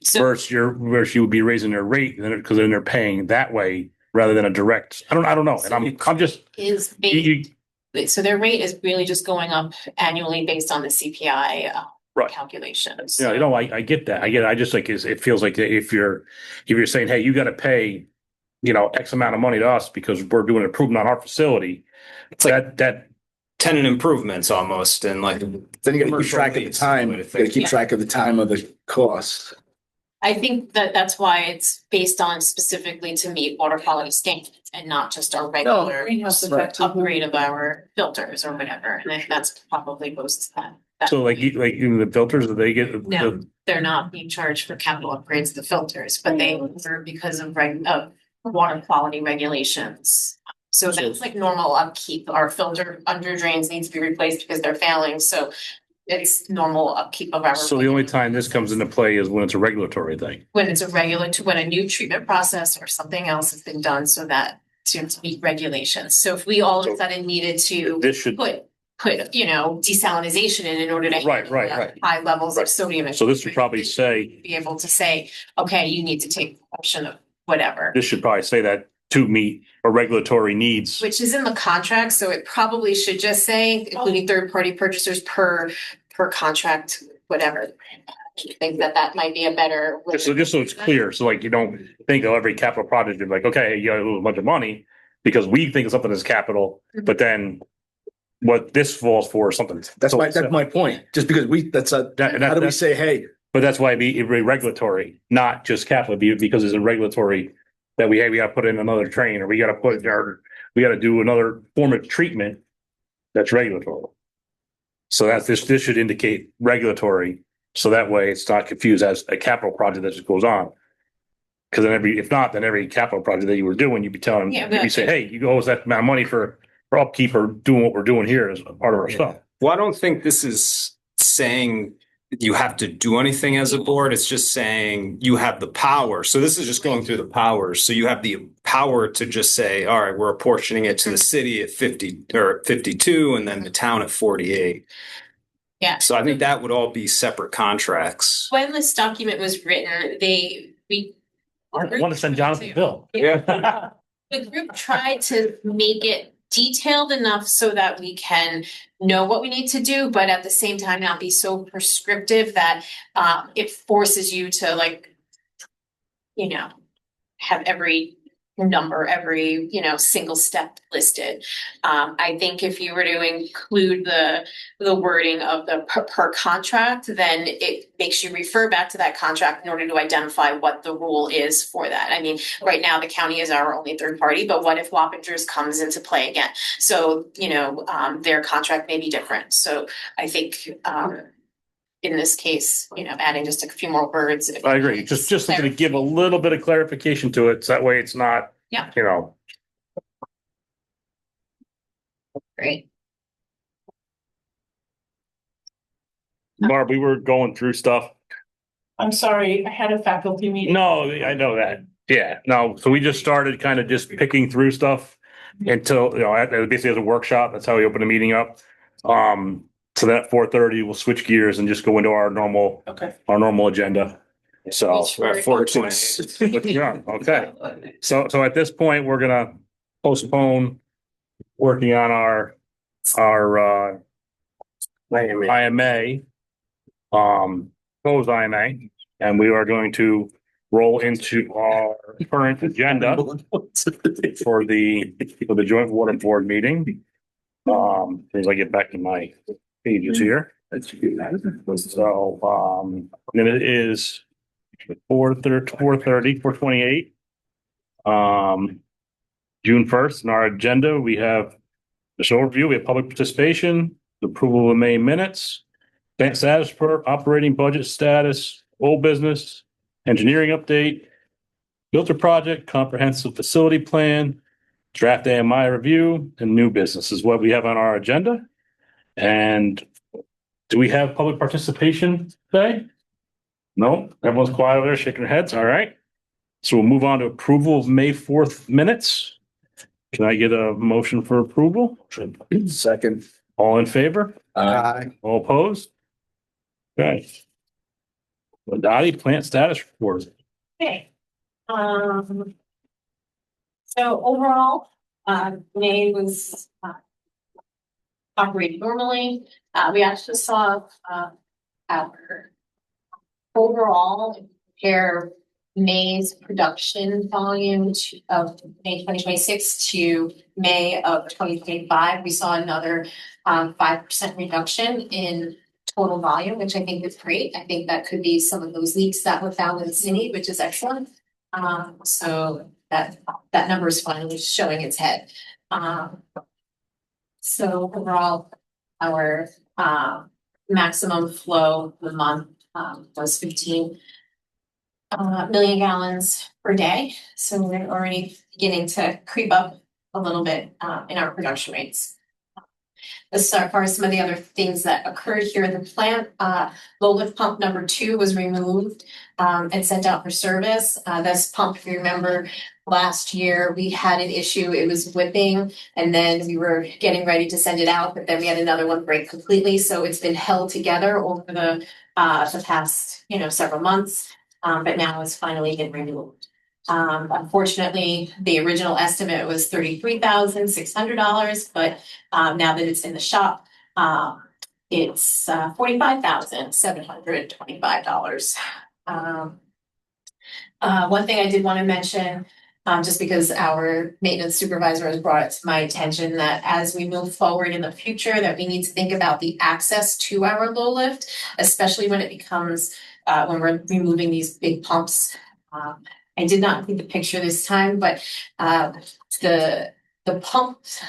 So versus you would be raising their rate because then they're paying that way rather than a direct. I don't know. And I'm just is you, so their rate is really just going up annually based on the CPI Right. calculations. Yeah, I get that. I get it. I just like it feels like if you're saying, hey, you got to pay, X amount of money to us because we're doing an improvement on our facility. It's like that tenant improvements almost and like. Then you got to keep track of the time. You got to keep track of the time of the cost. I think that's why it's based on specifically to meet water quality standards and not just our regular upgrade of our filters or whatever. And I think that's probably goes to that. so like even the filters that they get. No, they're not being charged for capital upgrades of the filters, but they were because of water quality regulations. So that's like normal upkeep. Our filter under drains needs to be replaced because they're failing. So it's normal upkeep of our. So the only time this comes into play is when it's a regulatory thing. When it's when a new treatment process or something else has been done so that to meet regulations. So if we all of a sudden needed to This should. put desalinization in order to Right, handle right. high levels of sodium. So this would probably say. Be able to say, okay, you need to take a portion of whatever, This should probably say that to meet our regulatory needs. which is in the contract, so it probably should just say including third-party purchasers per contract, whatever. I think that might be a better. way. Just so it's clear, so like you don't think of every capital project, you're like, okay, you got a bunch of money because we think of something as capital, but then what this falls for is something. That's my point. Just because how do we say, hey, But that's why it'd be regulatory, not just capital, because it's a regulatory that we got to put in another train or we got to do another form of treatment that's regulatory. So this should indicate regulatory. So that way it's not confused as a capital project that just goes on. Because then if not, every capital project that you were doing, you'd be telling them, you'd be saying, hey, you owe us that amount of money for upkeep or doing what we're doing here as part of our stuff. Well, I don't think this is saying you have to do anything as a board. It's just saying you have the power. So this is just going through the powers. So you have the power to just say, all right, we're apportioning it to the city at 50 or 52 and then the town at 48. Yeah. So I think that would all be separate contracts. When this document was written, we. I want to send Jonathan a bill. Yeah. The group tried to make it detailed enough so that we can know what we need to do, but at the same time not be so prescriptive that it forces you to like, you know, have every number, every, single step listed. I think if you were to include the wording of the per contract, then it makes you refer back to that contract in order to identify what the rule is for that. I mean, right now the county is our only third party, but what if Wappingers comes into play again? So, their contract may be different. So I think, in this case, adding just a few more words. I agree. Just to give a little bit of clarification to it. So that way it's not, Yeah. Great. Barb, we were going through stuff. I'm sorry, I had a faculty meeting. No, I know that. Yeah, no. So we just started kind of just picking through stuff until, basically as a workshop. That's how we open the meeting up. So that 4:30, we'll switch gears and just go into our normal Okay. agenda. So, yeah, okay. So at this point, we're gonna postpone working on our IMA, proposed IMA, and we are going to roll into our current agenda for the joint water board meeting. As I get back to my pages here. So, then it is 4:28. June 1st, in our agenda, we have this overview, we have public participation, the approval of May minutes, bank status for operating budget status, old business, engineering update, filter project, comprehensive facility plan, draft AMI review, and new business is what we have on our agenda. And do we have public participation today? No, everyone's quiet over there, shaking their heads. All right. So we'll move on to approval of May 4th minutes. Can I get a motion for approval? Second. All in favor? Aye. All opposed? Okay. Dottie, plant status report. Okay. So overall, May was operating normally. We actually saw our overall compare May's production volume of May 2026 to May of 2025. We saw another 5% reduction in total volume, which I think is great. I think that could be some of those leaks that were found in the city, which is excellent. So that number is finally showing its head. So overall, our maximum flow of the month was 15 million gallons per day. So we're already beginning to creep up a little bit in our production rates. As far as some of the other things that occurred here in the plant, low lift pump number 2 was removed and sent out for service. This pump, if you remember, last year we had an issue. It was whipping, and then we were getting ready to send it out, but then we had another one break completely. So it's been held together over the past several months, but now it's finally been removed. Unfortunately, the original estimate was $33,600, but now that it's in the shop, it's $45,725. One thing I did want to mention, just because our maintenance supervisor has brought it to my attention, that as we move forward in the future, that we need to think about the access to our low lift, especially when it becomes when we're removing these big pumps. I did not include the picture this time, but the pumps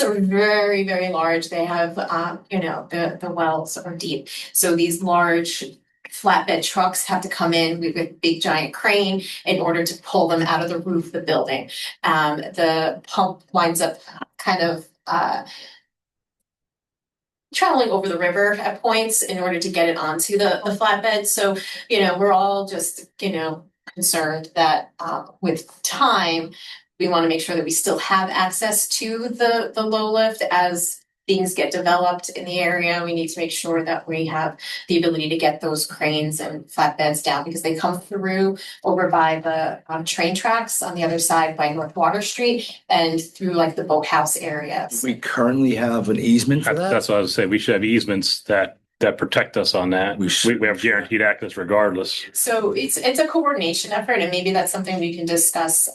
are very, very large. They have the wells are deep. So these large flatbed trucks have to come in with a big giant crane in order to pull them out of the roof of the building. The pump winds up kind of traveling over the river at points in order to get it onto the flatbed. So, we're all just, concerned that with time, we want to make sure that we still have access to the low lift as things get developed in the area. We need to make sure that we have the ability to get those cranes and flatbeds down because they come through over by the train tracks on the other side by North Water Street and through like the boathouse area. We currently have an easement for that. That's what I was saying. We should have easements that protect us on that. We should. We have guaranteed access regardless. So it's a coordination effort, and maybe that's something we can discuss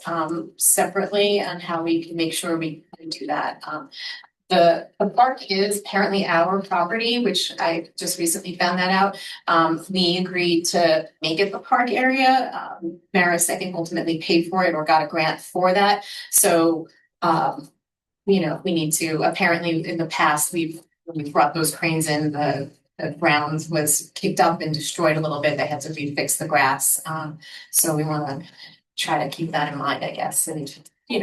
separately on how we can make sure we can do that. The park is apparently our property, which I just recently found that out. We agreed to make it the park area. Marist, I think, ultimately paid for it or got a grant for that. So, we need to, apparently in the past, we've brought those cranes in, the ground was kicked up and destroyed a little bit. They had to refix the grass. So we want to try to keep that in mind, I guess. And,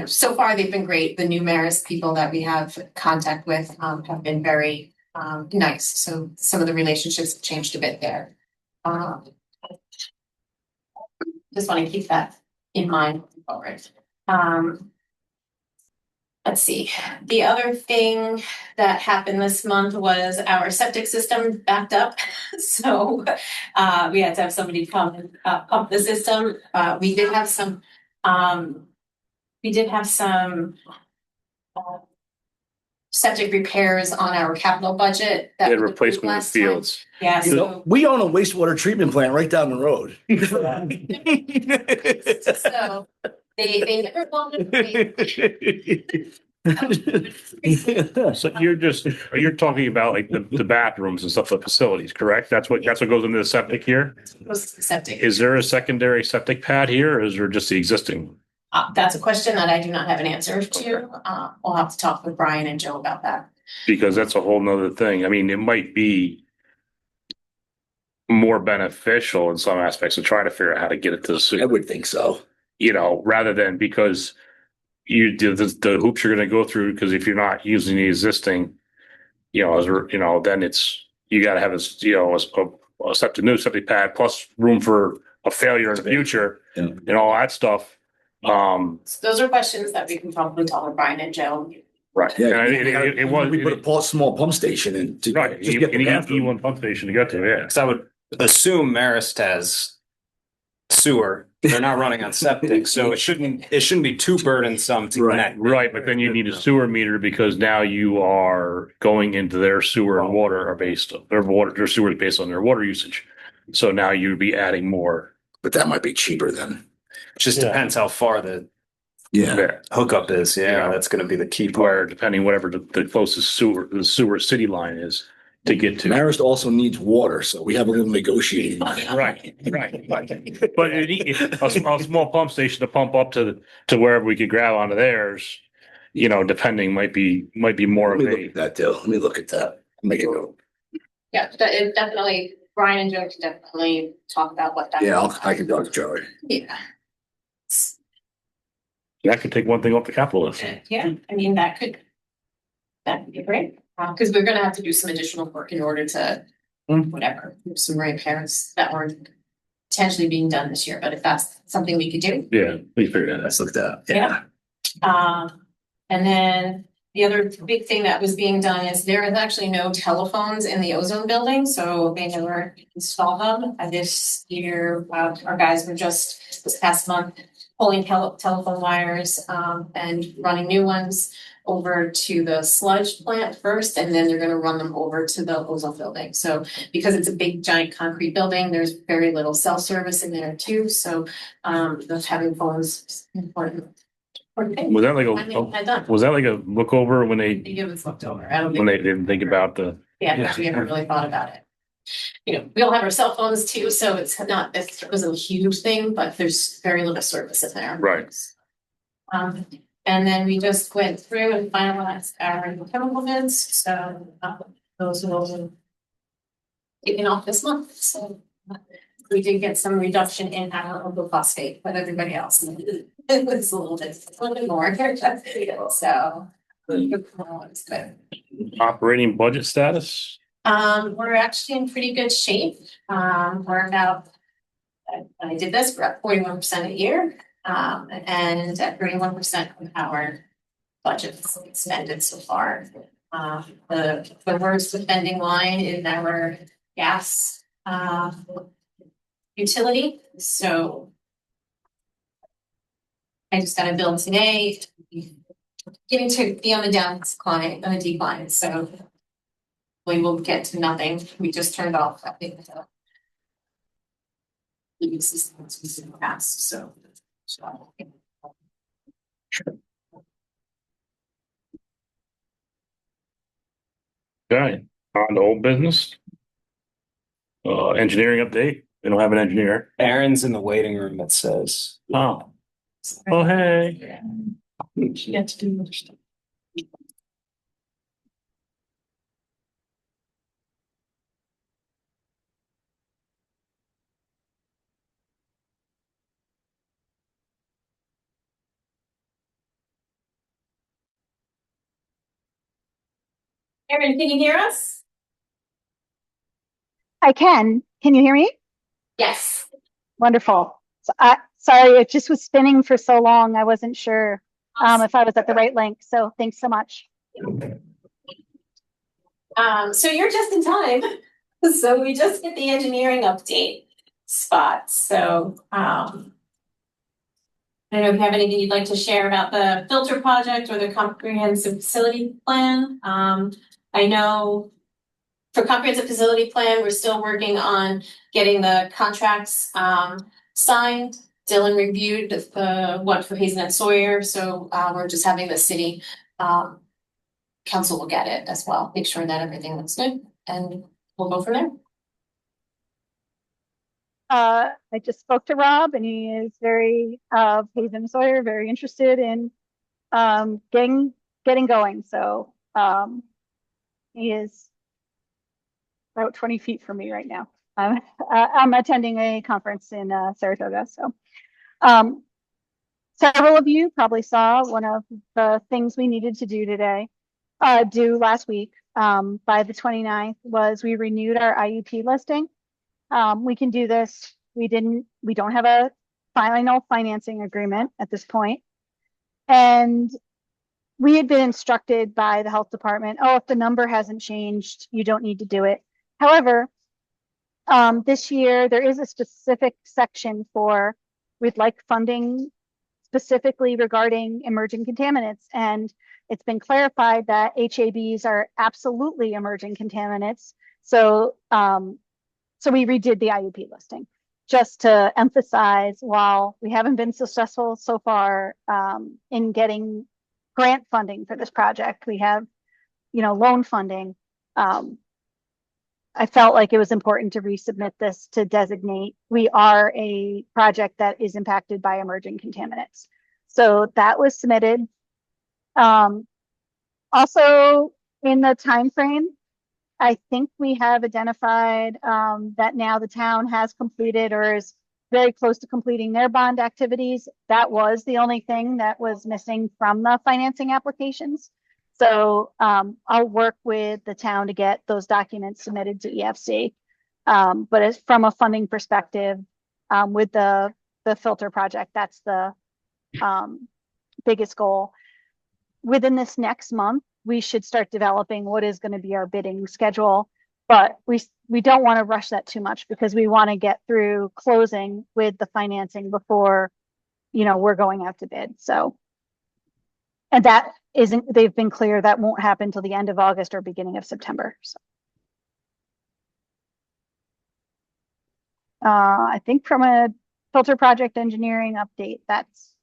so far they've been great. The numerous people that we have contact with have been very nice. So some of the relationships have changed a bit there. Just want to keep that in mind moving forward. Let's see. The other thing that happened this month was our septic system backed up. So we had to have somebody come and pump the system. We did have some septic repairs on our capital budget. They had we replacement of last time. fields. Yeah, so We own a wastewater treatment plant right down the road. so they never wanted to pay. So you're talking about like the bathrooms and stuff, the facilities, correct? That's what goes into the septic here? Septic. Is there a secondary septic pad here or is there just the existing? That's a question that I do not have an answer to. We'll have to talk with Brian and Joe about that. Because that's a whole nother thing. I mean, it might be more beneficial in some aspects to try to figure out how to get it to the I sewer, would think so. rather than because you do the hoops you're going to go through. Because if you're not using the existing, then you got to have a new septic pad plus room for a failure in the future and all that stuff. So those are questions that we can probably talk with Brian and Joe. Right. Yeah, And it was we put a small pump station in to right. just You get the need bathroom. one pump station to get to. Yeah. Because I would assume Marist has sewer. They're not running on septic, so it shouldn't be too burdensome to Right. connect. Right, but then you need a sewer meter because now you are going into their sewer and water are based their sewer is based on their water usage. So now you'd be adding more. But that might be cheaper then. Just depends how far the Yeah. hookup is. Yeah, Yeah. that's going to be the key part. Where depending whatever the closest the sewer city line is to get to. Marist also needs water, so we have a little negotiating. Right. But a small pump station to pump up to wherever we could grab onto theirs, depending might be more Let of me look at a. that, Dale. Let me look at that. Make it go. Yeah, it definitely, Brian and Joe can definitely talk about what that. Yeah, I can talk to Joey. Yeah. That could take one thing off the capital list. Yeah, I mean, that could be great, because we're gonna have to do some additional work in order to, whatever, some repairs that were potentially being done this year, but if that's something we could do. Yeah, we figured that out. Let's look at that. Yeah. And then the other big thing that was being done is there is actually no telephones in the ozone building, so they never installed them. This year, our guys were just this past month pulling telephone wires and running new ones over to the sludge plant first, and then they're gonna run them over to the ozone building. So because it's a big giant concrete building, there's very little cell service in there too, so those having phones is important. Was that like a look over when I think it was looked over. I don't when think, they didn't think about the. we haven't really thought about it. We all have our cell phones too, so it was a huge thing, but there's very little service in there. Right. And then we just went through and finalized our chemical bids, so those will be taken off this month, so we did get some reduction in our orthophosphate, but everybody else, it was a little bit more, so. Operating budget status? We're actually in pretty good shape. We're about, when I did this, we're at 41% a year. And at 31% of our budget's expended so far. The worst spending line is our gas, utility, so I just got a bill today, getting to be on the decline, so we will get to nothing. We just turned off, I think, the systems we in the past, so. Okay, on to old business. Engineering update. We don't have an engineer. Aaron's in the waiting room, it says. Oh. Oh, hey. She got to do other stuff. Erin, can you hear us? I can. Can you hear me? Yes. Wonderful. So sorry, it just was spinning for so long. I wasn't sure if I was at the right link. So thanks so much. So you're just in time. So we just hit the engineering update spot. So I don't know if you have anything you'd like to share about the filter project or the comprehensive facility plan. I know for comprehensive facility plan, we're still working on getting the contracts signed. Dylan reviewed the one for Hazen and Sawyer, so we're just having the city council look at it as well, make sure that everything looks good, and we'll go from there. I just spoke to Rob, and he is very Hazen Sawyer, very interested in getting going. So he is about 20 feet from me right now. I'm attending a conference in Saratoga. So several of you probably saw one of the things we needed to do last week by the 29th was we renewed our IUP listing. We can do this. We don't have a final financing agreement at this point. And we had been instructed by the health department, oh, if the number hasn't changed, you don't need to do it. However, this year there is a specific section for we'd like funding specifically regarding emerging contaminants. And it's been clarified that HABs are absolutely emerging contaminants. So we redid the IUP listing just to emphasize, while we haven't been successful so far in getting grant funding for this project, we have, loan funding. I felt like it was important to resubmit this to designate we are a project that is impacted by emerging contaminants. So that was submitted. Also in the time frame, I think we have identified that now the town has completed or is very close to completing their bond activities. That was the only thing that was missing from the financing applications. So I'll work with the town to get those documents submitted to EFC. But as from a funding perspective, with the filter project, that's the biggest goal. Within this next month, we should start developing what is going to be our bidding schedule. But we don't want to rush that too much because we want to get through closing with the financing before, we're going out to bid. So, and that isn't, they've been clear that won't happen till the end of August or beginning of September. So. I think from a filter project engineering update, that's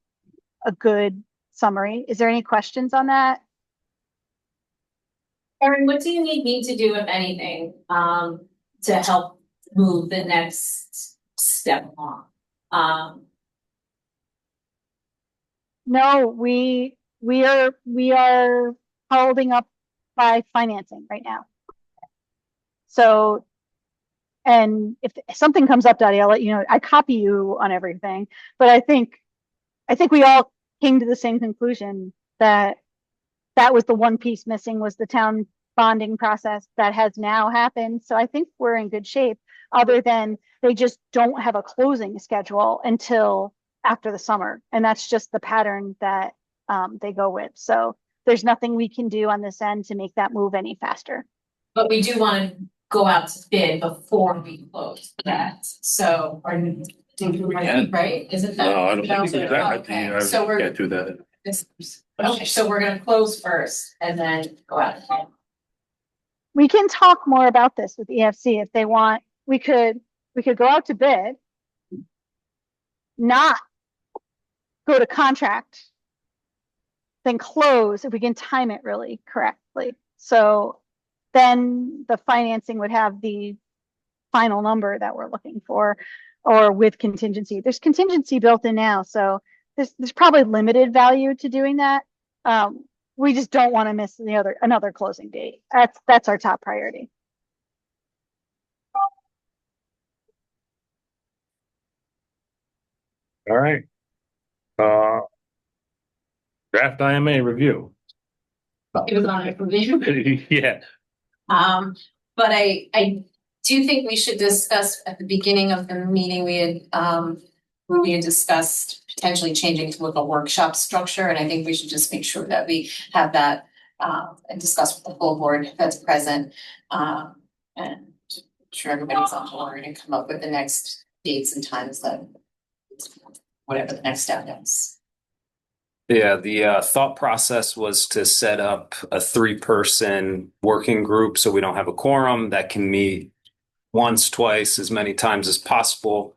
a good summary. Is there any questions on that? Erin, what do you need me to do, if anything, to help move the next step along? No, we are holding up by financing right now. So, and if something comes up, Dottie, I'll let you know. I copy you on everything, but I think we all came to the same conclusion that that was the one piece missing, was the town bonding process. That has now happened. So I think we're in good shape, other than they just don't have a closing schedule until after the summer. And that's just the pattern that they go with. So there's nothing we can do on this end to make that move any faster. But we do want to go out to bid before we close that, so, or, right, isn't that? No, I don't think Okay, that, I think so I we're, can't do that. okay, so we're gonna close first and then go out. to bid. We can talk more about this with EFC if they want. We could go out to bid, not go to contract, then close if we can time it really correctly. So then the financing would have the final number that we're looking for, or with contingency. There's contingency built in now, so there's probably limited value to doing that. We just don't want to miss another closing date. That's our top priority. All right. Draft IMA review. It was on a provision. Yeah. But I do think we should discuss at the beginning of the meeting, we had discussed potentially changing to like a workshop structure, and I think we should just make sure that we have that and discuss with the full board that's present. And make sure everybody's on board and come up with the next dates and times that whatever the next step is. Yeah, the thought process was to set up a 3-person working group so we don't have a quorum that can meet once, twice, as many times as possible.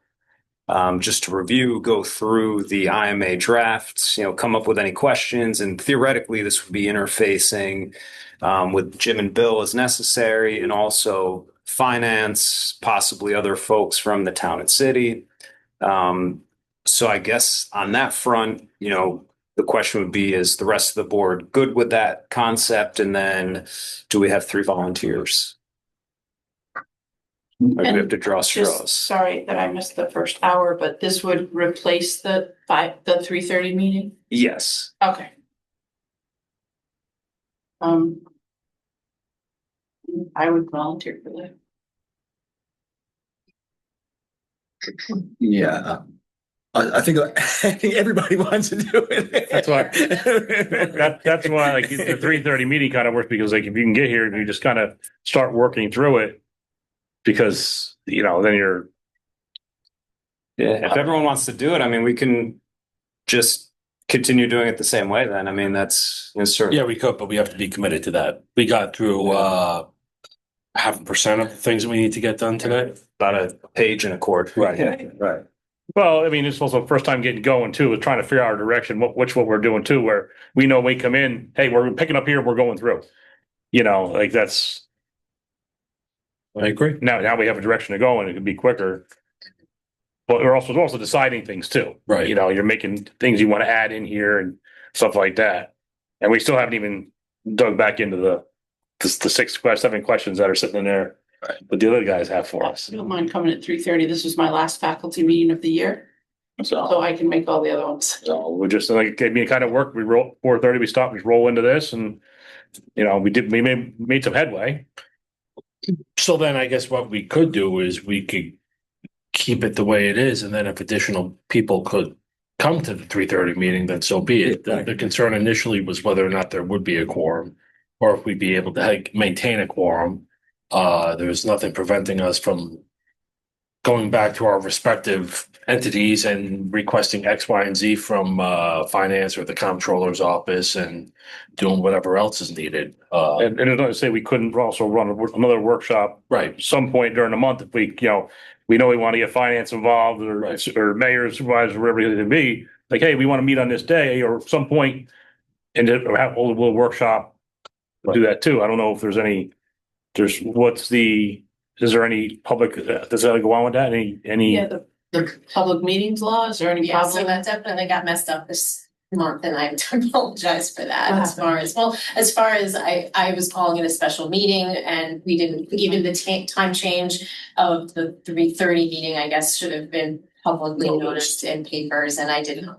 Just to review, go through the IMA drafts, come up with any questions, and theoretically this would be interfacing with Jim and Bill as necessary, and also finance, possibly other folks from the town and city. So I guess on that front, the question would be, is the rest of the board good with that concept? And then do we have 3 volunteers? Or do we have to draw straws? Sorry that I missed the first hour, but this would replace the 3:30 meeting? Yes. Okay. I would volunteer for that. Yeah. I think everybody wants to do it. That's why. That's why like the 3:30 meeting kind of works, because like if you can get here and you just kind of start working through it, because then you're. Yeah, if everyone wants to do it, I mean, we can just continue doing it the same way then. I mean, that's certainly. Yeah, we could, but we have to be committed to that. We got through 0.5% of the things that we need to get done today. About a page and a quarter. Right. Right. Well, I mean, it's also the first time getting going too, is trying to figure out our direction, what we're doing too, where we know we come in, hey, we're picking up here, we're going through. Like that's. I agree. Now we have a direction to go and it can be quicker. But we're also deciding things too. Right. You're making things you want to add in here and stuff like that. And we still haven't even dug back into the 7 questions that are sitting in there. Right. But the other guys have for us. I don't mind coming at 3:30. This is my last faculty meeting of the year, so I can make all the other ones. So we're just like, kind of work. We roll 4:30, we stop, we roll into this, and we made some headway. So then I guess what we could do is we could keep it the way it is, and then if additional people could come to the 3:30 meeting, then so be it. The concern initially was whether or not there would be a quorum, or if we'd be able to maintain a quorum. There's nothing preventing us from going back to our respective entities and requesting X, Y, and Z from finance or the comptroller's office and doing whatever else is needed. And it's not to say we couldn't also run another workshop Right. some point during the month if we know we want to get finance involved or mayor, supervisor, wherever it may be. Like, hey, we want to meet on this day or some point, and have a little workshop. Do that too. I don't know if there's any. Is there any public? Does that go on with that? Any? Yeah, the public meetings law. Is there any Yeah, so problem? that definitely got messed up this month, and I apologize for that. What As far as I was calling it a special meeting, and we didn't, even the time change of the 3:30 meeting, I guess, should have been publicly noticed in papers, and I didn't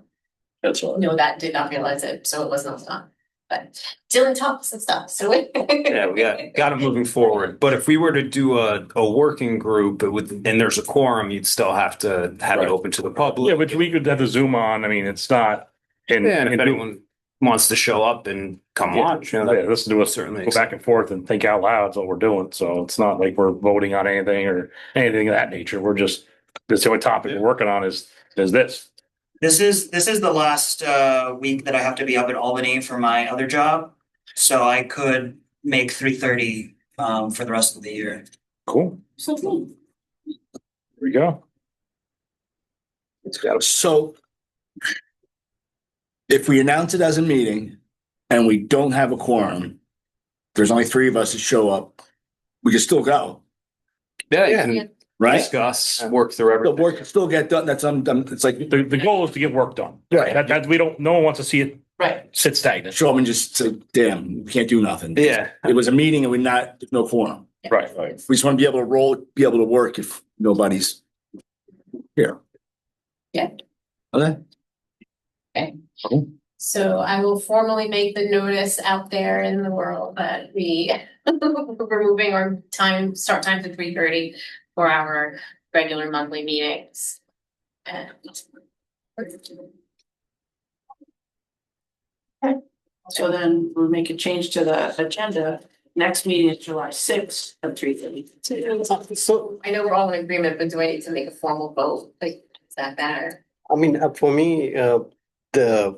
That's all. know that, did not realize it, so it was not done. but Dylan talks and stuff, so. Yeah, we got it moving forward. But if we were to do a working group, it would, and there's a quorum, you'd still have to have Right. it open to the public. Yeah, which we could have the Zoom on. I mean, it's not. And, Yeah, and if anyone wants to show up and come watch, you know, yeah, listen to us certainly go back and forth and think out loud is what we're doing. So it's not like we're voting on anything or anything of that nature. We're just, that's the only topic we're working on is this. This is the last week that I have to be up in Albany for my other job. So I could make 3:30 for the rest of the year. Cool. So cool. Here we go. So if we announce it as a meeting and we don't have a quorum, there's only three of us that show up, we can still go, yeah, you Yeah. can right? discuss, work through The everything. work can still get done. That's, it's like, The goal is to get work done. Right. That we don't, no one wants to see it Right. sit stagnant. show them and just say, damn, we can't do nothing. Yeah. It was a meeting and we're not, no quorum. Right. We just want to be able to roll, be able to work if nobody's here. Yeah. Okay. So I will formally make the notice out there in the world that we're moving our start time to 3:30 for our regular monthly meetings. And So then we'll make a change to the agenda. Next meeting is July 6th at 3:30. So, I know we're all in agreement, but do I need to make a formal vote? Like, does that matter? I mean, for me, the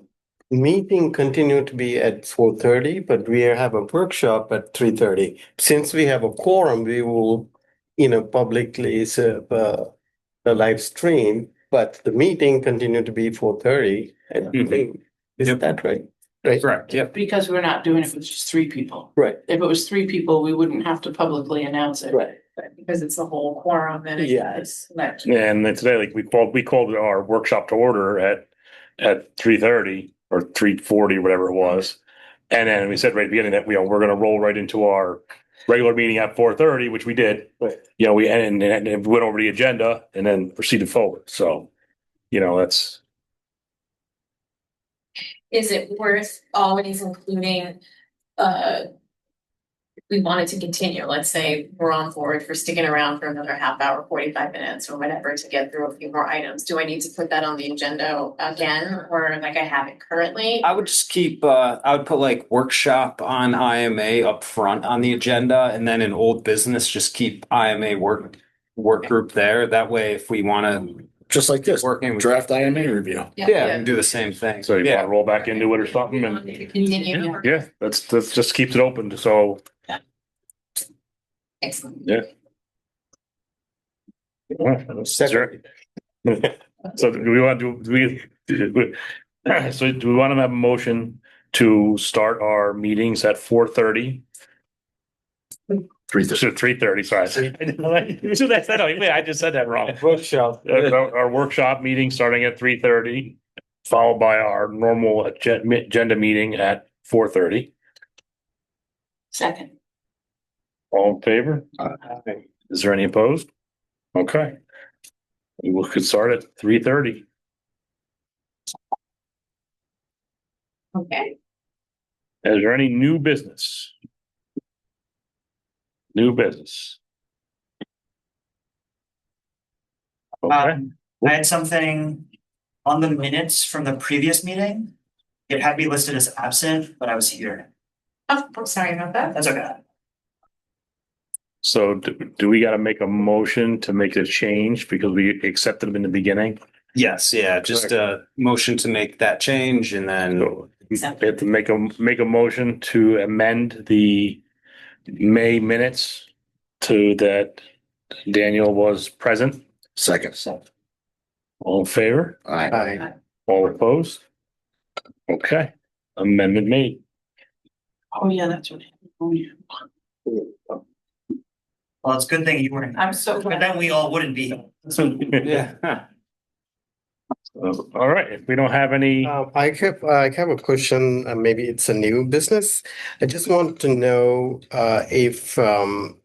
meeting continued to be at 4:30, but we have a workshop at 3:30. Since we have a quorum, we will, publicly serve the live stream, but the meeting continued to be 4:30. I think, is that right? Right. Correct, yep. Because we're not doing it with just three people. Right, If it was three people, we wouldn't have to publicly announce it. right. But because it's the whole quorum and Yes. it's. And then today, like we called our workshop to order at 3:30 or 3:40, whatever it was. And then we said right at the beginning that, we're gonna roll right into our regular meeting at 4:30, which we did. Right. We and went over the agenda and then proceeded forward. So, that's. Is it worth always including, we wanted to continue, let's say we're on board for sticking around for another half hour, 45 minutes or whatever to get through a few more items. Do I need to put that on the agenda again, or like I have it currently? I would just keep, I would put like workshop on IMA up front on the agenda, and then in old business, just keep IMA work group there. That way, if we want to Just like this, working with, draft IMA review. yeah, we can do the same thing. So you want Yeah, to roll back into it or something and, Continue. yeah, that's just keeps it open. So, Excellent. Second. So do we want to, so do we want to have a motion to start our meetings at 4:30? 3:30. So 3:30, sorry. I just said that wrong. Workshop. Our workshop meeting starting at 3:30, followed by our normal agenda meeting at 4:30. Second. All in favor? Is there any opposed? Okay. We could start at 3:30. Okay. Is there any new business? New business? Okay, I had something on the minutes from the previous meeting. It had me listed as absent, but I was here. Oh, I'm sorry about that. That's okay. so do we gotta make a motion to make a change because we accepted them in the beginning? yes, yeah, just a motion to make that change, and then So we have to make a motion to amend the May minutes to that Daniel was present. Second. All in favor? Aye. All opposed? Okay, amendment made. Oh, yeah, that's what. Oh, yeah. Well, it's a good thing you weren't. I'm so But glad. then we all wouldn't be. yeah. All right, if we don't have any, I have a question, maybe it's a new business. I just want to know if the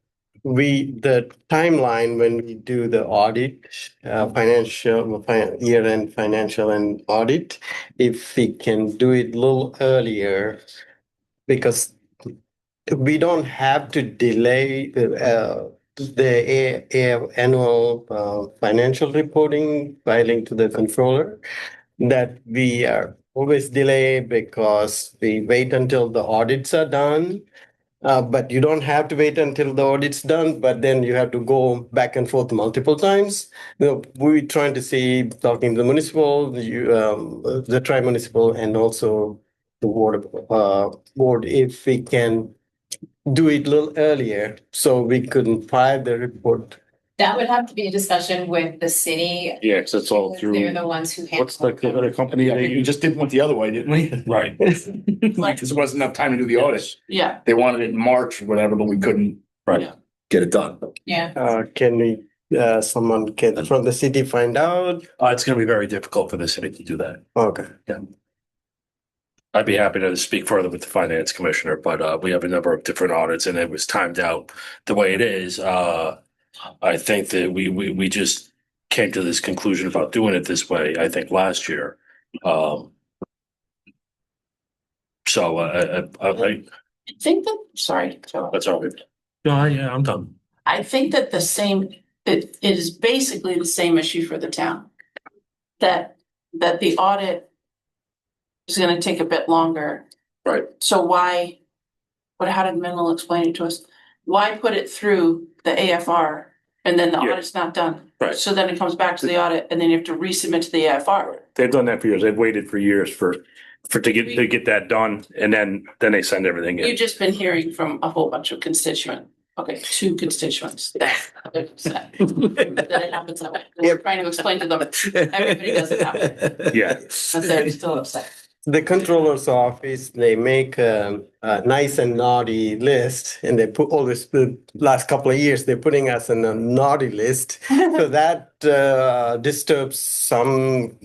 timeline when we do the audit, year-end financial and audit, if we can do it a little earlier because we don't have to delay the annual financial reporting filing to the controller, that we are always delay because we wait until the audits are done. But you don't have to wait until the audit's done, but then you have to go back and forth multiple times. We're trying to see, talking to the municipal, the tri-municipal, and also the board, if we can do it a little earlier, so we couldn't file the report. That would have to be a discussion with the city. Yeah, because it's all through. They're the ones who handle. What's the other company? We just did one the other way, didn't we? Right. Because there wasn't enough time to do the audit. Yeah, They wanted it in March or whatever, but we couldn't. Right. Get it done. Yeah, Can we, someone can from the city find out? It's gonna be very difficult for the city to do that. Okay. I'd be happy to speak further with the finance commissioner, but we have a number of different audits and it was timed out the way it is. I think that we just came to this conclusion about doing it this way, I think last year. So I think that, sorry, Joe. that's all good. No, yeah, I'm done. I think that it is basically the same issue for the town. That the audit is gonna take a bit longer. Right. So why, how did Mendel explain it to us? Why put it through the AFR and then the Yeah. audit's not done? Right. So then it comes back to the audit and then you have to resubmit to the AFR. They've done that for years. They've waited for years to get that done, and then they send everything in. You've just been hearing from a whole bunch of two constituents that are upset. That it happens that way. We're trying to explain to them, everybody does it that way, Yeah. but they're still upset. The controller's office, they make a nice and naughty list, and they put all this, the last couple of years, they're putting us in a naughty list. So that disturbs some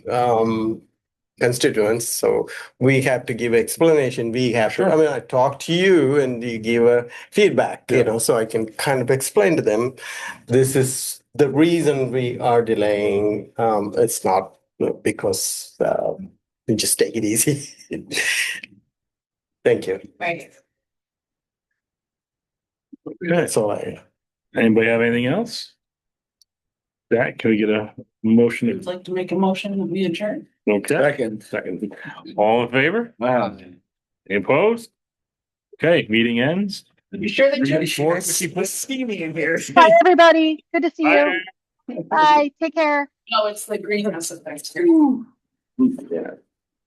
constituents, so we have to give explanation. We have to, I mean, I talk to you and you give a feedback, you know, so I can kind of explain to them, this is the reason we are delaying. It's not because we just take it easy. Thank you. right. That's all I. Anybody have anything else? Zach, can we get a motion? I'd like to make a motion that we adjourn. Okay. Second. All in favor? Wow. Any opposed? Okay, meeting ends. You sure that you're? 4:54. Bye, everybody. Good to see you. Bye. Bye. Take care. No, it's the greenhouse effect. Yeah.